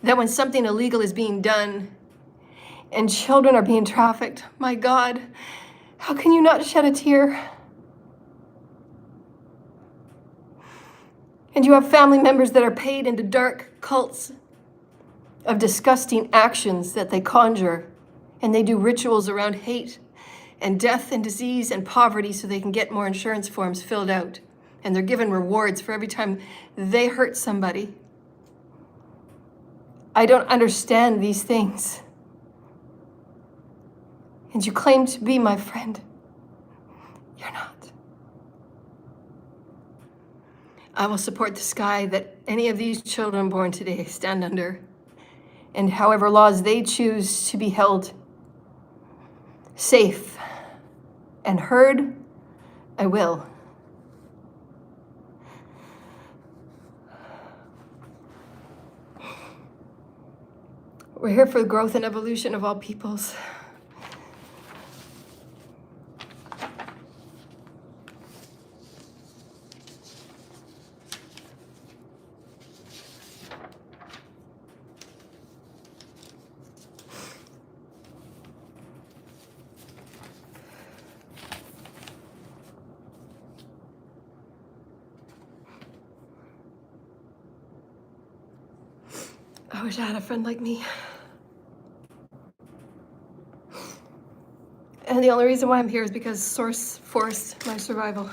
That when something illegal is being done and children are being trafficked, my God, how can you not shed a tear? And you have family members that are paid into dark cults of disgusting actions that they conjure, and they do rituals around hate and death and disease and poverty so they can get more insurance forms filled out. And they're given rewards for every time they hurt somebody. I don't understand these things. And you claim to be my friend. You're not. I will support the sky that any of these children born today stand under, and however laws they choose to be held safe and heard, I will. We're here for the growth and evolution of all peoples. I wish I had a friend like me. And the only reason why I'm here is because Source forced my survival.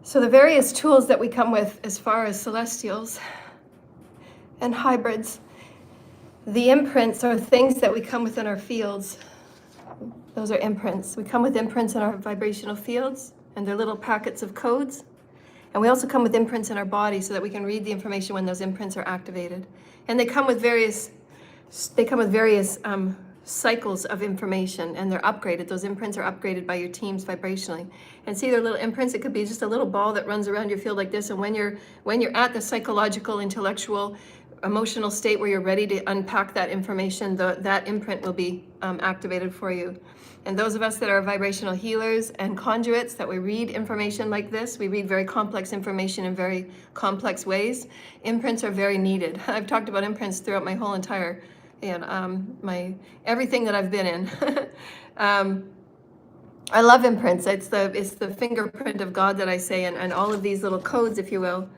So the various tools that we come with as far as celestials and hybrids, the imprints are things that we come with in our fields. Those are imprints. We come with imprints in our vibrational fields, and they're little packets of codes. And we also come with imprints in our body so that we can read the information when those imprints are activated. And they come with various cycles of information, and they're upgraded. Those imprints are upgraded by your teams vibrationally. And see, they're little imprints. It could be just a little ball that runs around your field like this. And when you're at the psychological, intellectual, emotional state where you're ready to unpack that information, that imprint will be activated for you. And those of us that are vibrational healers and conduits, that we read information like this, we read very complex information in very complex ways. Imprints are very needed. I've talked about imprints throughout my whole entire, everything that I've been in. I love imprints. It's the fingerprint of God that I say, and all of these little codes, if you will.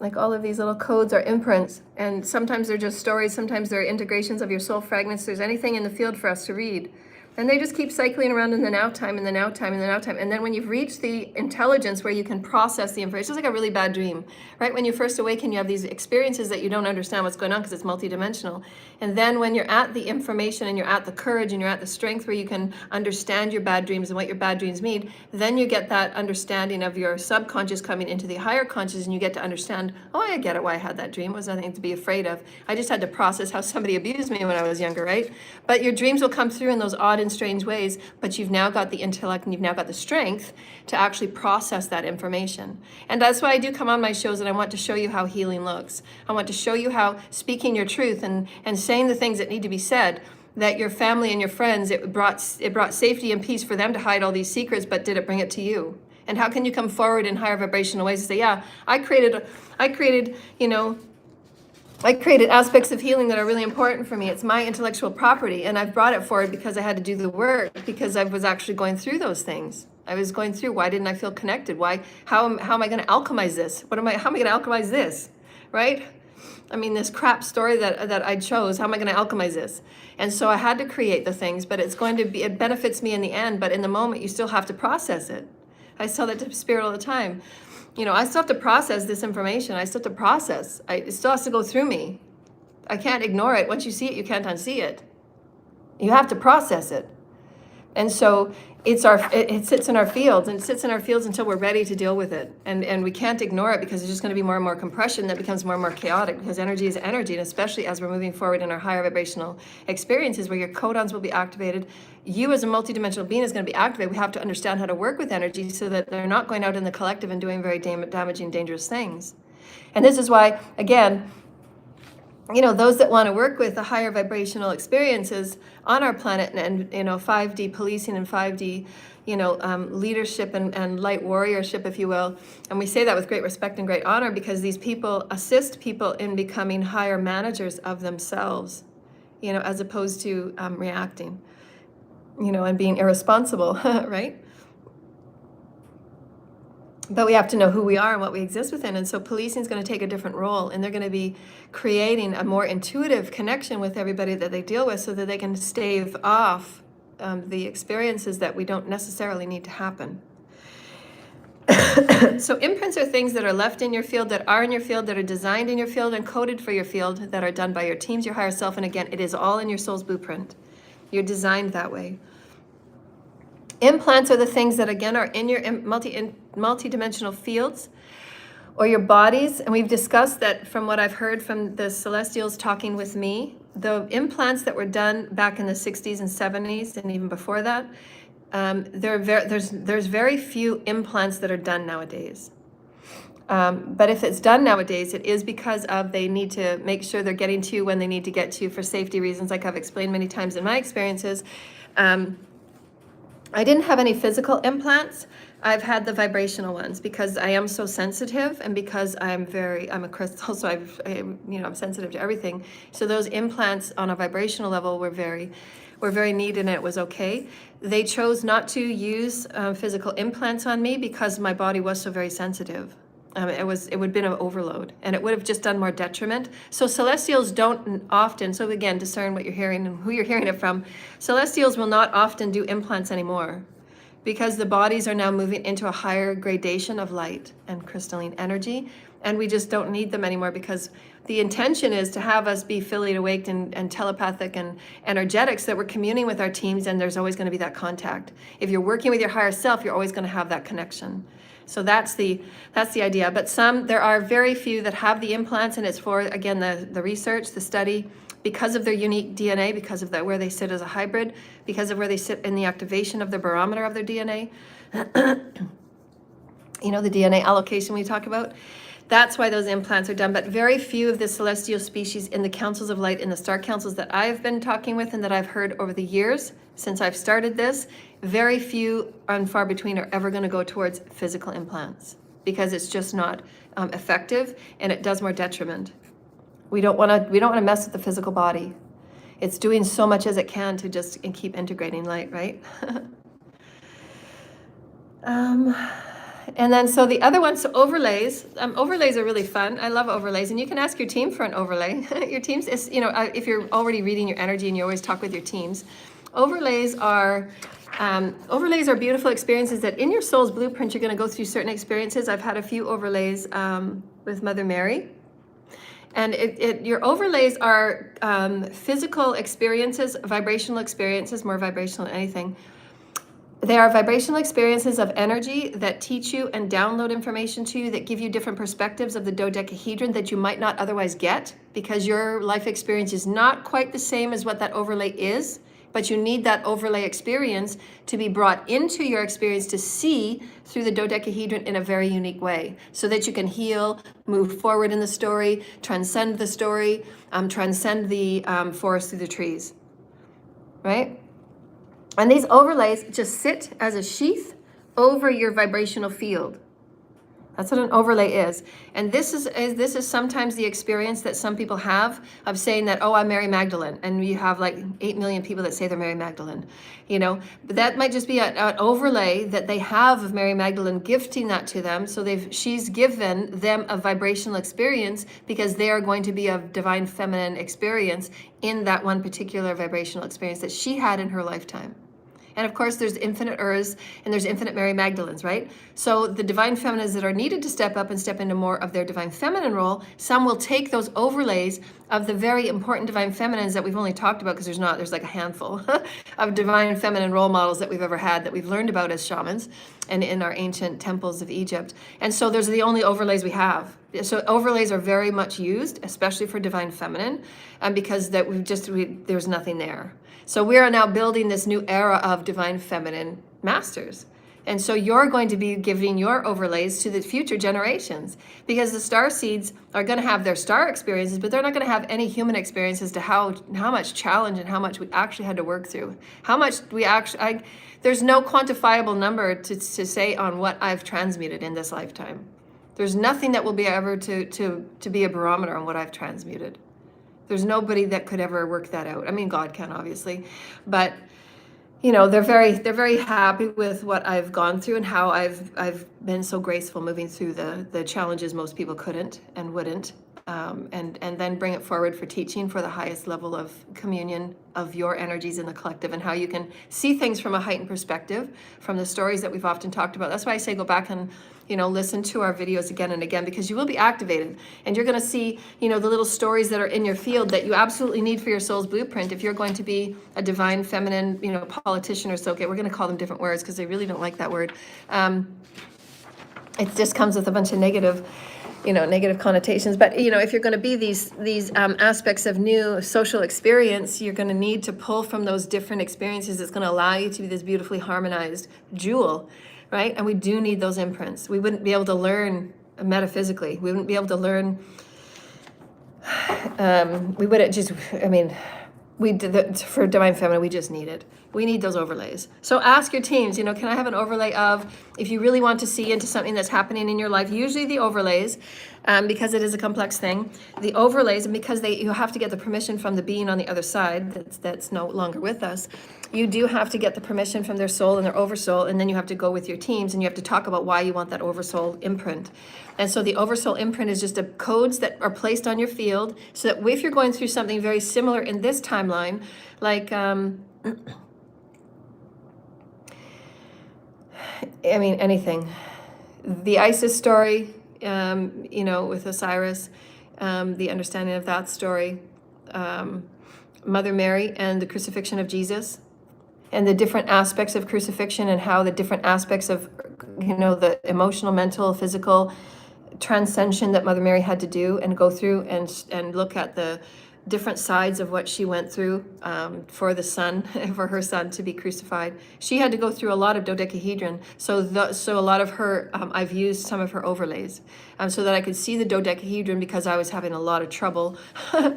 Like all of these little codes are imprints, and sometimes they're just stories, sometimes they're integrations of your soul fragments. There's anything in the field for us to read. And they just keep cycling around in the now time, in the now time, in the now time. And then when you've reached the intelligence where you can process the information, it's just like a really bad dream, right? When you first awaken, you have these experiences that you don't understand what's going on because it's multidimensional. And then when you're at the information and you're at the courage and you're at the strength where you can understand your bad dreams and what your bad dreams mean, then you get that understanding of your subconscious coming into the higher conscious, and you get to understand, oh, I get it why I had that dream. It was nothing to be afraid of. I just had to process how somebody abused me when I was younger, right? But your dreams will come through in those odd and strange ways, but you've now got the intellect and you've now got the strength to actually process that information. And that's why I do come on my shows, and I want to show you how healing looks. I want to show you how speaking your truth and saying the things that need to be said, that your family and your friends, it brought safety and peace for them to hide all these secrets, but did it bring it to you? And how can you come forward in higher vibrational ways and say, yeah, I created, I created aspects of healing that are really important for me. It's my intellectual property, and I've brought it forward because I had to do the work, because I was actually going through those things. I was going through, why didn't I feel connected? How am I going to alchemize this? How am I going to alchemize this, right? I mean, this crap story that I chose, how am I going to alchemize this? And so I had to create the things, but it benefits me in the end, but in the moment, you still have to process it. I tell that to Spirit all the time. I still have to process this information. I still have to process. It still has to go through me. I can't ignore it. Once you see it, you can't unsee it. You have to process it. And so it sits in our fields, and it sits in our fields until we're ready to deal with it. And we can't ignore it, because it's just going to be more and more compression that becomes more and more chaotic, because energy is energy. And especially as we're moving forward in our higher vibrational experiences where your codons will be activated, you as a multidimensional being is going to be activated. We have to understand how to work with energy so that they're not going out in the collective and doing very damaging, dangerous things. And this is why, again, those that want to work with the higher vibrational experiences on our planet, and 5D policing and 5D, leadership and light warriorship, if you will. And we say that with great respect and great honor, because these people assist people in becoming higher managers of themselves, as opposed to reacting, and being irresponsible, right? But we have to know who we are and what we exist within. And so policing is going to take a different role, and they're going to be creating a more intuitive connection with everybody that they deal with, so that they can stave off the experiences that we don't necessarily need to happen. So imprints are things that are left in your field, that are in your field, that are designed in your field and coded for your field, that are done by your teams, your higher self. And again, it is all in your soul's blueprint. You're designed that way. Implants are the things that, again, are in your multidimensional fields or your bodies. And we've discussed that from what I've heard from the Celestials talking with me, the implants that were done back in the 60s and 70s and even before that, there's very few implants that are done nowadays. But if it's done nowadays, it is because they need to make sure they're getting to you when they need to get to you for safety reasons, like I've explained many times in my experiences. I didn't have any physical implants. I've had the vibrational ones because I am so sensitive, and because I'm a crystal, so I'm sensitive to everything. So those implants on a vibrational level were very neat, and it was okay. They chose not to use physical implants on me because my body was so very sensitive. It would have been an overload, and it would have just done more detriment. So Celestials don't often, so again, discern what you're hearing and who you're hearing it from. Celestials will not often do implants anymore, because the bodies are now moving into a higher gradation of light and crystalline energy, and we just don't need them anymore, because the intention is to have us be fully awake and telepathic and energetic, so that we're communing with our teams, and there's always going to be that contact. If you're working with your higher self, you're always going to have that connection. So that's the idea. But there are very few that have the implants, and it's for, again, the research, the study, because of their unique DNA, because of where they sit as a hybrid, because of where they sit in the activation of the barometer of their DNA. The DNA allocation we talk about. That's why those implants are done. But very few of the celestial species in the councils of light, in the star councils that I've been talking with and that I've heard over the years since I've started this, very few and far between are ever going to go towards physical implants, because it's just not effective, and it does more detriment. We don't want to mess with the physical body. It's doing so much as it can to just keep integrating light, right? And then, so the other one, so overlays. Overlays are really fun. I love overlays, and you can ask your team for an overlay. Your teams is, if you're already reading your energy and you always talk with your teams, overlays are beautiful experiences that in your soul's blueprint, you're going to go through certain experiences. I've had a few overlays with Mother Mary. And your overlays are physical experiences, vibrational experiences, more vibrational than anything. They are vibrational experiences of energy that teach you and download information to you that give you different perspectives of the dodecahedron that you might not otherwise get, because your life experience is not quite the same as what that overlay is, but you need that overlay experience to be brought into your experience to see through the dodecahedron in a very unique way, so that you can heal, move forward in the story, transcend the story, transcend the forest through the trees, right? And these overlays just sit as a sheath over your vibrational field. That's what an overlay is. And this is sometimes the experience that some people have of saying that, oh, I'm Mary Magdalene. And you have like 8 million people that say they're Mary Magdalene, But that might just be an overlay that they have of Mary Magdalene, gifting that to them. So she's given them a vibrational experience because they are going to be a divine feminine experience in that one particular vibrational experience that she had in her lifetime. And of course, there's infinite Urs and there's infinite Mary Magdalenes, right? So the divine feminines that are needed to step up and step into more of their divine feminine role, some will take those overlays of the very important divine feminines that we've only talked about, because there's like a handful of divine feminine role models that we've ever had that we've learned about as shamans and in our ancient temples of Egypt. And so those are the only overlays we have. So overlays are very much used, especially for divine feminine, because there's nothing there. So we are now building this new era of divine feminine masters. And so you're going to be giving your overlays to the future generations, because the star seeds are going to have their star experiences, but they're not going to have any human experiences to how much challenge and how much we actually had to work through. How much there's no quantifiable number to say on what I've transmuted in this lifetime. There's nothing that will be ever to be a barometer on what I've transmuted. There's nobody that could ever work that out. I mean, God can, obviously, but they're very happy with what I've gone through and how I've been so graceful moving through the challenges most people couldn't and wouldn't, and then bring it forward for teaching for the highest level of communion of your energies in the collective, and how you can see things from a heightened perspective from the stories that we've often talked about. That's why I say go back and listen to our videos again and again, because you will be activated and you're going to see, the little stories that are in your field that you absolutely need for your soul's blueprint. If you're going to be a divine feminine, politician or so, okay, we're going to call them different words because they really don't like that word. It just comes with a bunch of negative connotations. But, if you're going to be these aspects of new social experience, you're going to need to pull from those different experiences. It's going to allow you to be this beautifully harmonized jewel. Right? And we do need those imprints. We wouldn't be able to learn metaphysically. We wouldn't be able to learn. We wouldn't just, for divine feminine, we just need it. We need those overlays. So ask your teams, can I have an overlay of, if you really want to see into something that's happening in your life, usually the overlays, because it is a complex thing, the overlays, and because you have to get the permission from the being on the other side that's no longer with us, you do have to get the permission from their soul and their oversoul, and then you have to go with your teams and you have to talk about why you want that oversoul imprint. And so the oversoul imprint is just codes that are placed on your field, so that if you're going through something very similar in this timeline, like anything. The Isis story, with Osiris, the understanding of that story, Mother Mary and the crucifixion of Jesus, and the different aspects of crucifixion, and how the different aspects of, the emotional, mental, physical transcension that Mother Mary had to do and go through, and look at the different sides of what she went through for her son to be crucified. She had to go through a lot of dodecahedron. So a lot of her, I've used some of her overlays so that I could see the dodecahedron, because I was having a lot of trouble. I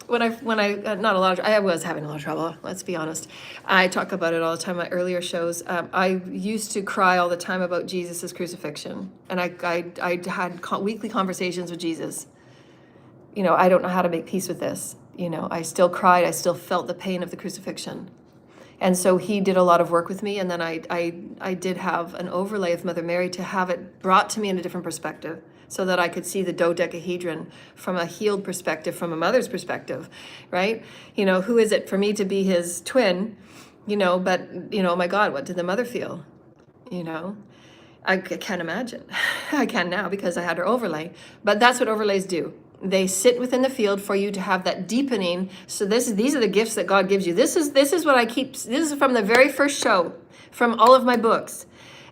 was having a lot of trouble, let's be honest. I talk about it all the time in my earlier shows. I used to cry all the time about Jesus' crucifixion. And I had weekly conversations with Jesus. I don't know how to make peace with this. I still cried. I still felt the pain of the crucifixion. And so he did a lot of work with me, and then I did have an overlay of Mother Mary to have it brought to me in a different perspective, so that I could see the dodecahedron from a healed perspective, from a mother's perspective, right? Who is it for me to be his twin, but, oh my God, what did the mother feel? I can't imagine. I can now because I had her overlay, but that's what overlays do. They sit within the field for you to have that deepening. So these are the gifts that God gives you. This is what this is from the very first show, from all of my books.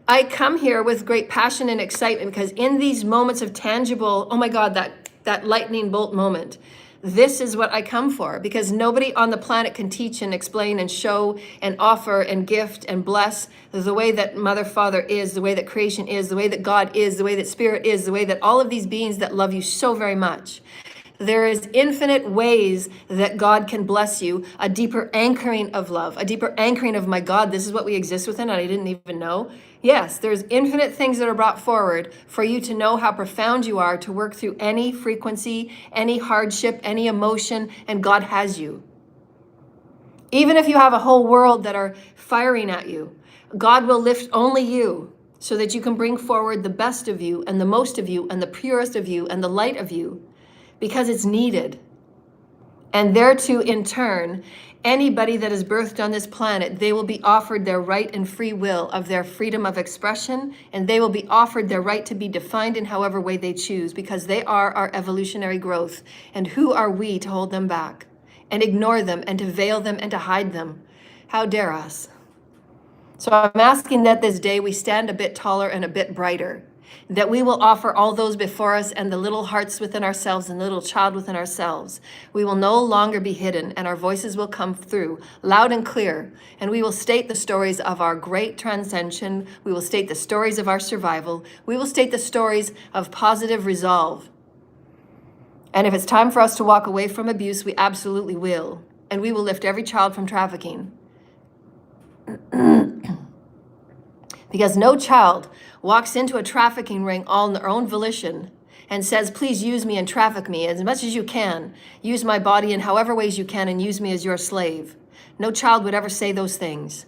I come here with great passion and excitement because in these moments of tangible, oh my God, that lightning bolt moment, this is what I come for, because nobody on the planet can teach and explain and show and offer and gift and bless the way that Mother, Father is, the way that creation is, the way that God is, the way that Spirit is, the way that all of these beings that love you so very much. There is infinite ways that God can bless you, a deeper anchoring of love, a deeper anchoring of, my God, this is what we exist within, and I didn't even know. Yes, there's infinite things that are brought forward for you to know how profound you are, to work through any frequency, any hardship, any emotion, and God has you. Even if you have a whole world that are firing at you, God will lift only you so that you can bring forward the best of you and the most of you and the purest of you and the light of you, because it's needed. And thereto, in turn, anybody that is birthed on this planet, they will be offered their right and free will of their freedom of expression, and they will be offered their right to be defined in however way they choose, because they are our evolutionary growth. And who are we to hold them back and ignore them and to veil them and to hide them? How dare us? So I'm asking that this day we stand a bit taller and a bit brighter, that we will offer all those before us and the little hearts within ourselves and the little child within ourselves. We will no longer be hidden, and our voices will come through loud and clear, and we will state the stories of our great transcension. We will state the stories of our survival. We will state the stories of positive resolve. And if it's time for us to walk away from abuse, we absolutely will. And we will lift every child from trafficking. Because no child walks into a trafficking ring all on their own volition and says, please use me and traffic me as much as you can. Use my body in however ways you can and use me as your slave. No child would ever say those things.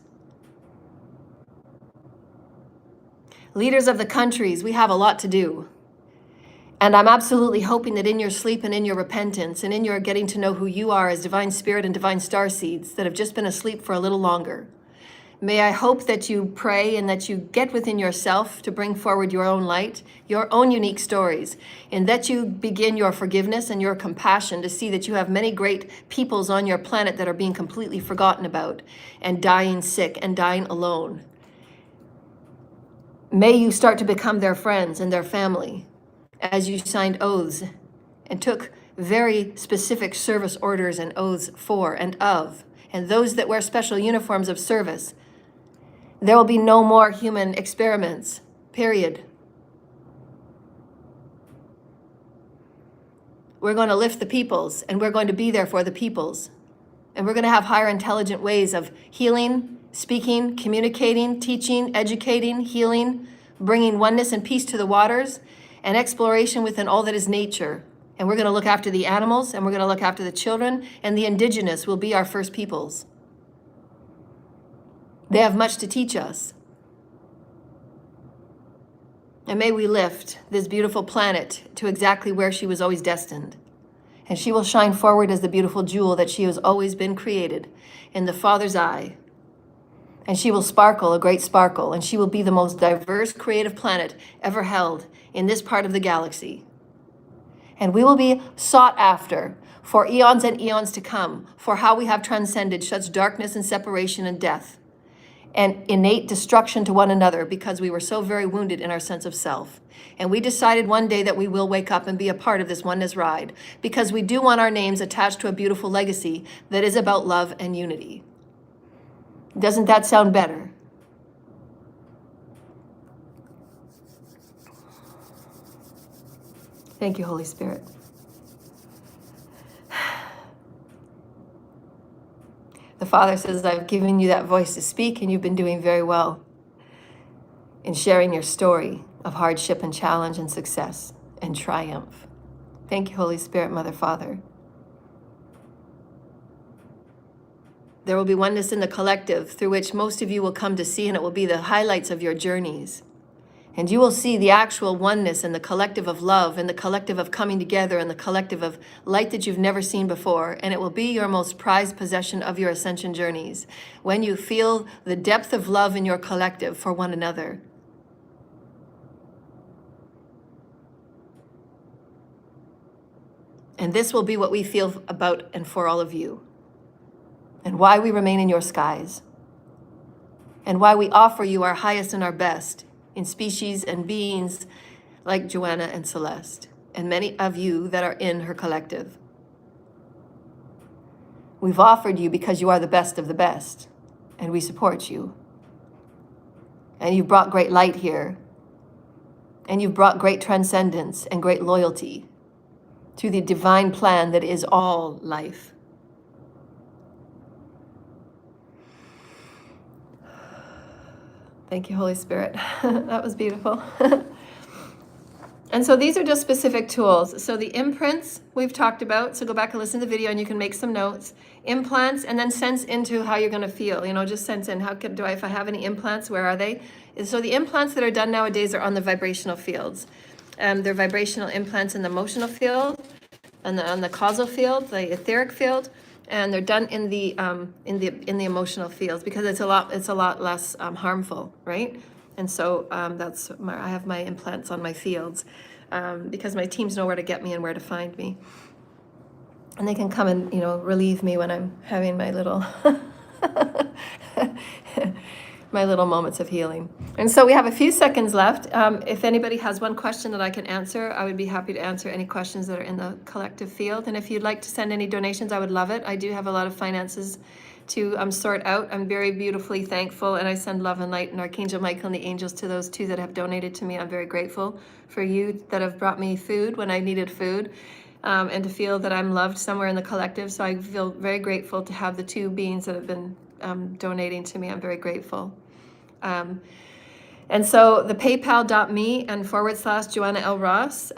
Leaders of the countries, we have a lot to do. And I'm absolutely hoping that in your sleep and in your repentance and in your getting to know who you are as divine spirit and divine star seeds that have just been asleep for a little longer, may I hope that you pray and that you get within yourself to bring forward your own light, your own unique stories, and that you begin your forgiveness and your compassion to see that you have many great peoples on your planet that are being completely forgotten about and dying sick and dying alone. May you start to become their friends and their family as you signed oaths and took very specific service orders and oaths for and of, and those that wear special uniforms of service. There will be no more human experiments, period. We're going to lift the peoples, and we're going to be there for the peoples. And we're going to have higher intelligent ways of healing, speaking, communicating, teaching, educating, healing, bringing oneness and peace to the waters, and exploration within all that is nature. And we're going to look after the animals, and we're going to look after the children, and the indigenous will be our first peoples. They have much to teach us. And may we lift this beautiful planet to exactly where she was always destined. And she will shine forward as the beautiful jewel that she has always been created in the Father's eye. And she will sparkle, a great sparkle, and she will be the most diverse creative planet ever held in this part of the galaxy. And we will be sought after for eons and eons to come, for how we have transcended such darkness and separation and death and innate destruction to one another because we were so very wounded in our sense of self. And we decided one day that we will wake up and be a part of this oneness ride, because we do want our names attached to a beautiful legacy that is about love and unity. Doesn't that sound better? Thank you, Holy Spirit. The Father says, I've given you that voice to speak, and you've been doing very well in sharing your story of hardship and challenge and success and triumph. Thank you, Holy Spirit, Mother, Father. There will be oneness in the collective through which most of you will come to see, and it will be the highlights of your journeys. And you will see the actual oneness and the collective of love and the collective of coming together and the collective of light that you've never seen before. And it will be your most prized possession of your ascension journeys when you feel the depth of love in your collective for one another. And this will be what we feel about and for all of you, and why we remain in your skies, and why we offer you our highest and our best in species and beings like Joanna and Celeste, and many of you that are in her collective. We've offered you because you are the best of the best, and we support you. And you've brought great light here, and you've brought great transcendence and great loyalty to the divine plan that is all life. Thank you, Holy Spirit. That was beautiful. And so these are just specific tools. So the imprints we've talked about. So go back and listen to the video and you can make some notes. Implants, and then sense into how you're going to feel. You know, just sense in if I have any implants, where are they? So the implants that are done nowadays are on the vibrational fields. They're vibrational implants in the emotional field, and on the causal field, the etheric field. And they're done in the emotional fields because it's a lot less harmful, right? And so I have my implants on my fields because my teams know where to get me and where to find me, and they can come and relieve me when I'm having my little my little moments of healing. And so we have a few seconds left. If anybody has one question that I can answer, I would be happy to answer any questions that are in the collective field. And if you'd like to send any donations, I would love it. I do have a lot of finances to sort out. I'm very beautifully thankful, and I send love and light and Archangel Michael and the angels to those two that have donated to me. I'm very grateful for you that have brought me food when I needed food, and to feel that I'm loved somewhere in the collective. So I feel very grateful to have the two beings that have been donating to me. I'm very grateful. And so the PayPal.me and / Joanna L. Ross.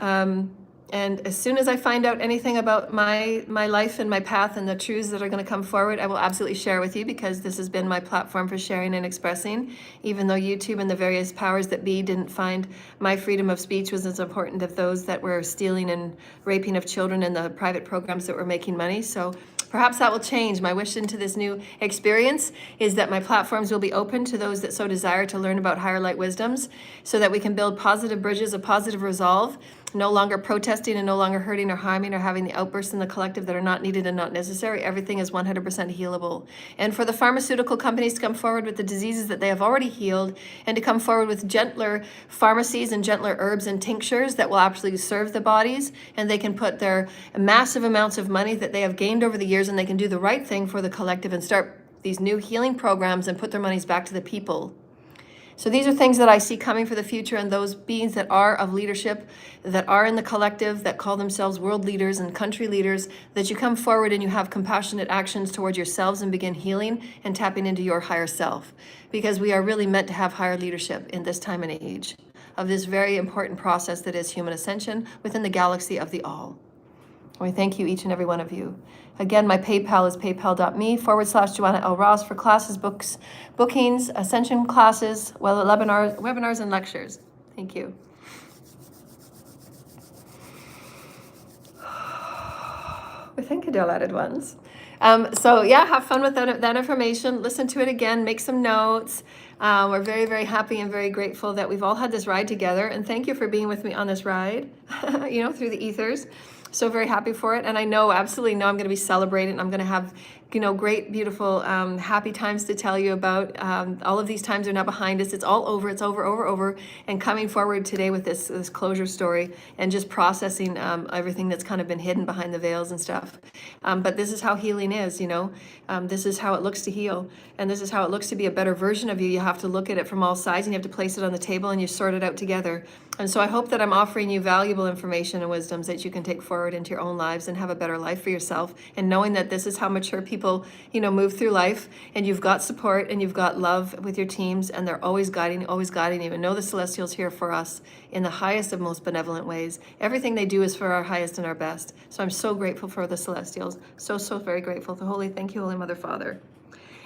And as soon as I find out anything about my life and my path and the truths that are going to come forward, I will absolutely share with you, because this has been my platform for sharing and expressing. Even though YouTube and the various powers that be didn't find my freedom of speech was as important as those that were stealing and raping of children in the private programs that were making money. So perhaps that will change. My wish into this new experience is that my platforms will be open to those that so desire to learn about higher light wisdoms, so that we can build positive bridges of positive resolve, no longer protesting and no longer hurting or harming or having the outbursts in the collective that are not needed and not necessary. Everything is 100% healable. And for the pharmaceutical companies to come forward with the diseases that they have already healed, and to come forward with gentler pharmacies and gentler herbs and tinctures that will actually serve the bodies, and they can put their massive amounts of money that they have gained over the years, and they can do the right thing for the collective and start these new healing programs and put their monies back to the people. So these are things that I see coming for the future, and those beings that are of leadership, that are in the collective, that call themselves world leaders and country leaders, that you come forward and you have compassionate actions towards yourselves and begin healing and tapping into your higher self. Because we are really meant to have higher leadership in this time and age of this very important process that is human ascension within the galaxy of the all. We thank you, each and every one of you. Again, my PayPal is paypal.me / Joanna L. Ross for classes, books, bookings, ascension classes, webinars and lectures. Thank you. We thank you, delighted ones. So yeah, have fun with that information. Listen to it again, make some notes. We're very, very happy and very grateful that we've all had this ride together. And thank you for being with me on this ride, through the ethers. So very happy for it. And I absolutely know I'm going to be celebrating. I'm going to have, great, beautiful, happy times to tell you about. All of these times are now behind us. It's all over. It's over. And coming forward today with this closure story and just processing everything that's kind of been hidden behind the veils and stuff. But this is how healing is, this is how it looks to heal. And this is how it looks to be a better version of you. You have to look at it from all sides, and you have to place it on the table, and you sort it out together. And so I hope that I'm offering you valuable information and wisdoms that you can take forward into your own lives and have a better life for yourself. And knowing that this is how mature people, move through life, and you've got support and you've got love with your teams, and they're always guiding you. And know the Celestials here for us in the highest of most benevolent ways. Everything they do is for our highest and our best. So I'm so grateful for the Celestials. So very grateful. Thank you, Holy Mother, Father.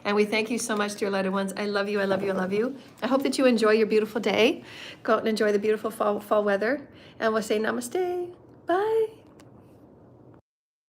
And we thank you so much, dear lighted ones. I love you, I love you, I love you. I hope that you enjoy your beautiful day. Go out and enjoy the beautiful fall weather. And we'll say namaste. Bye.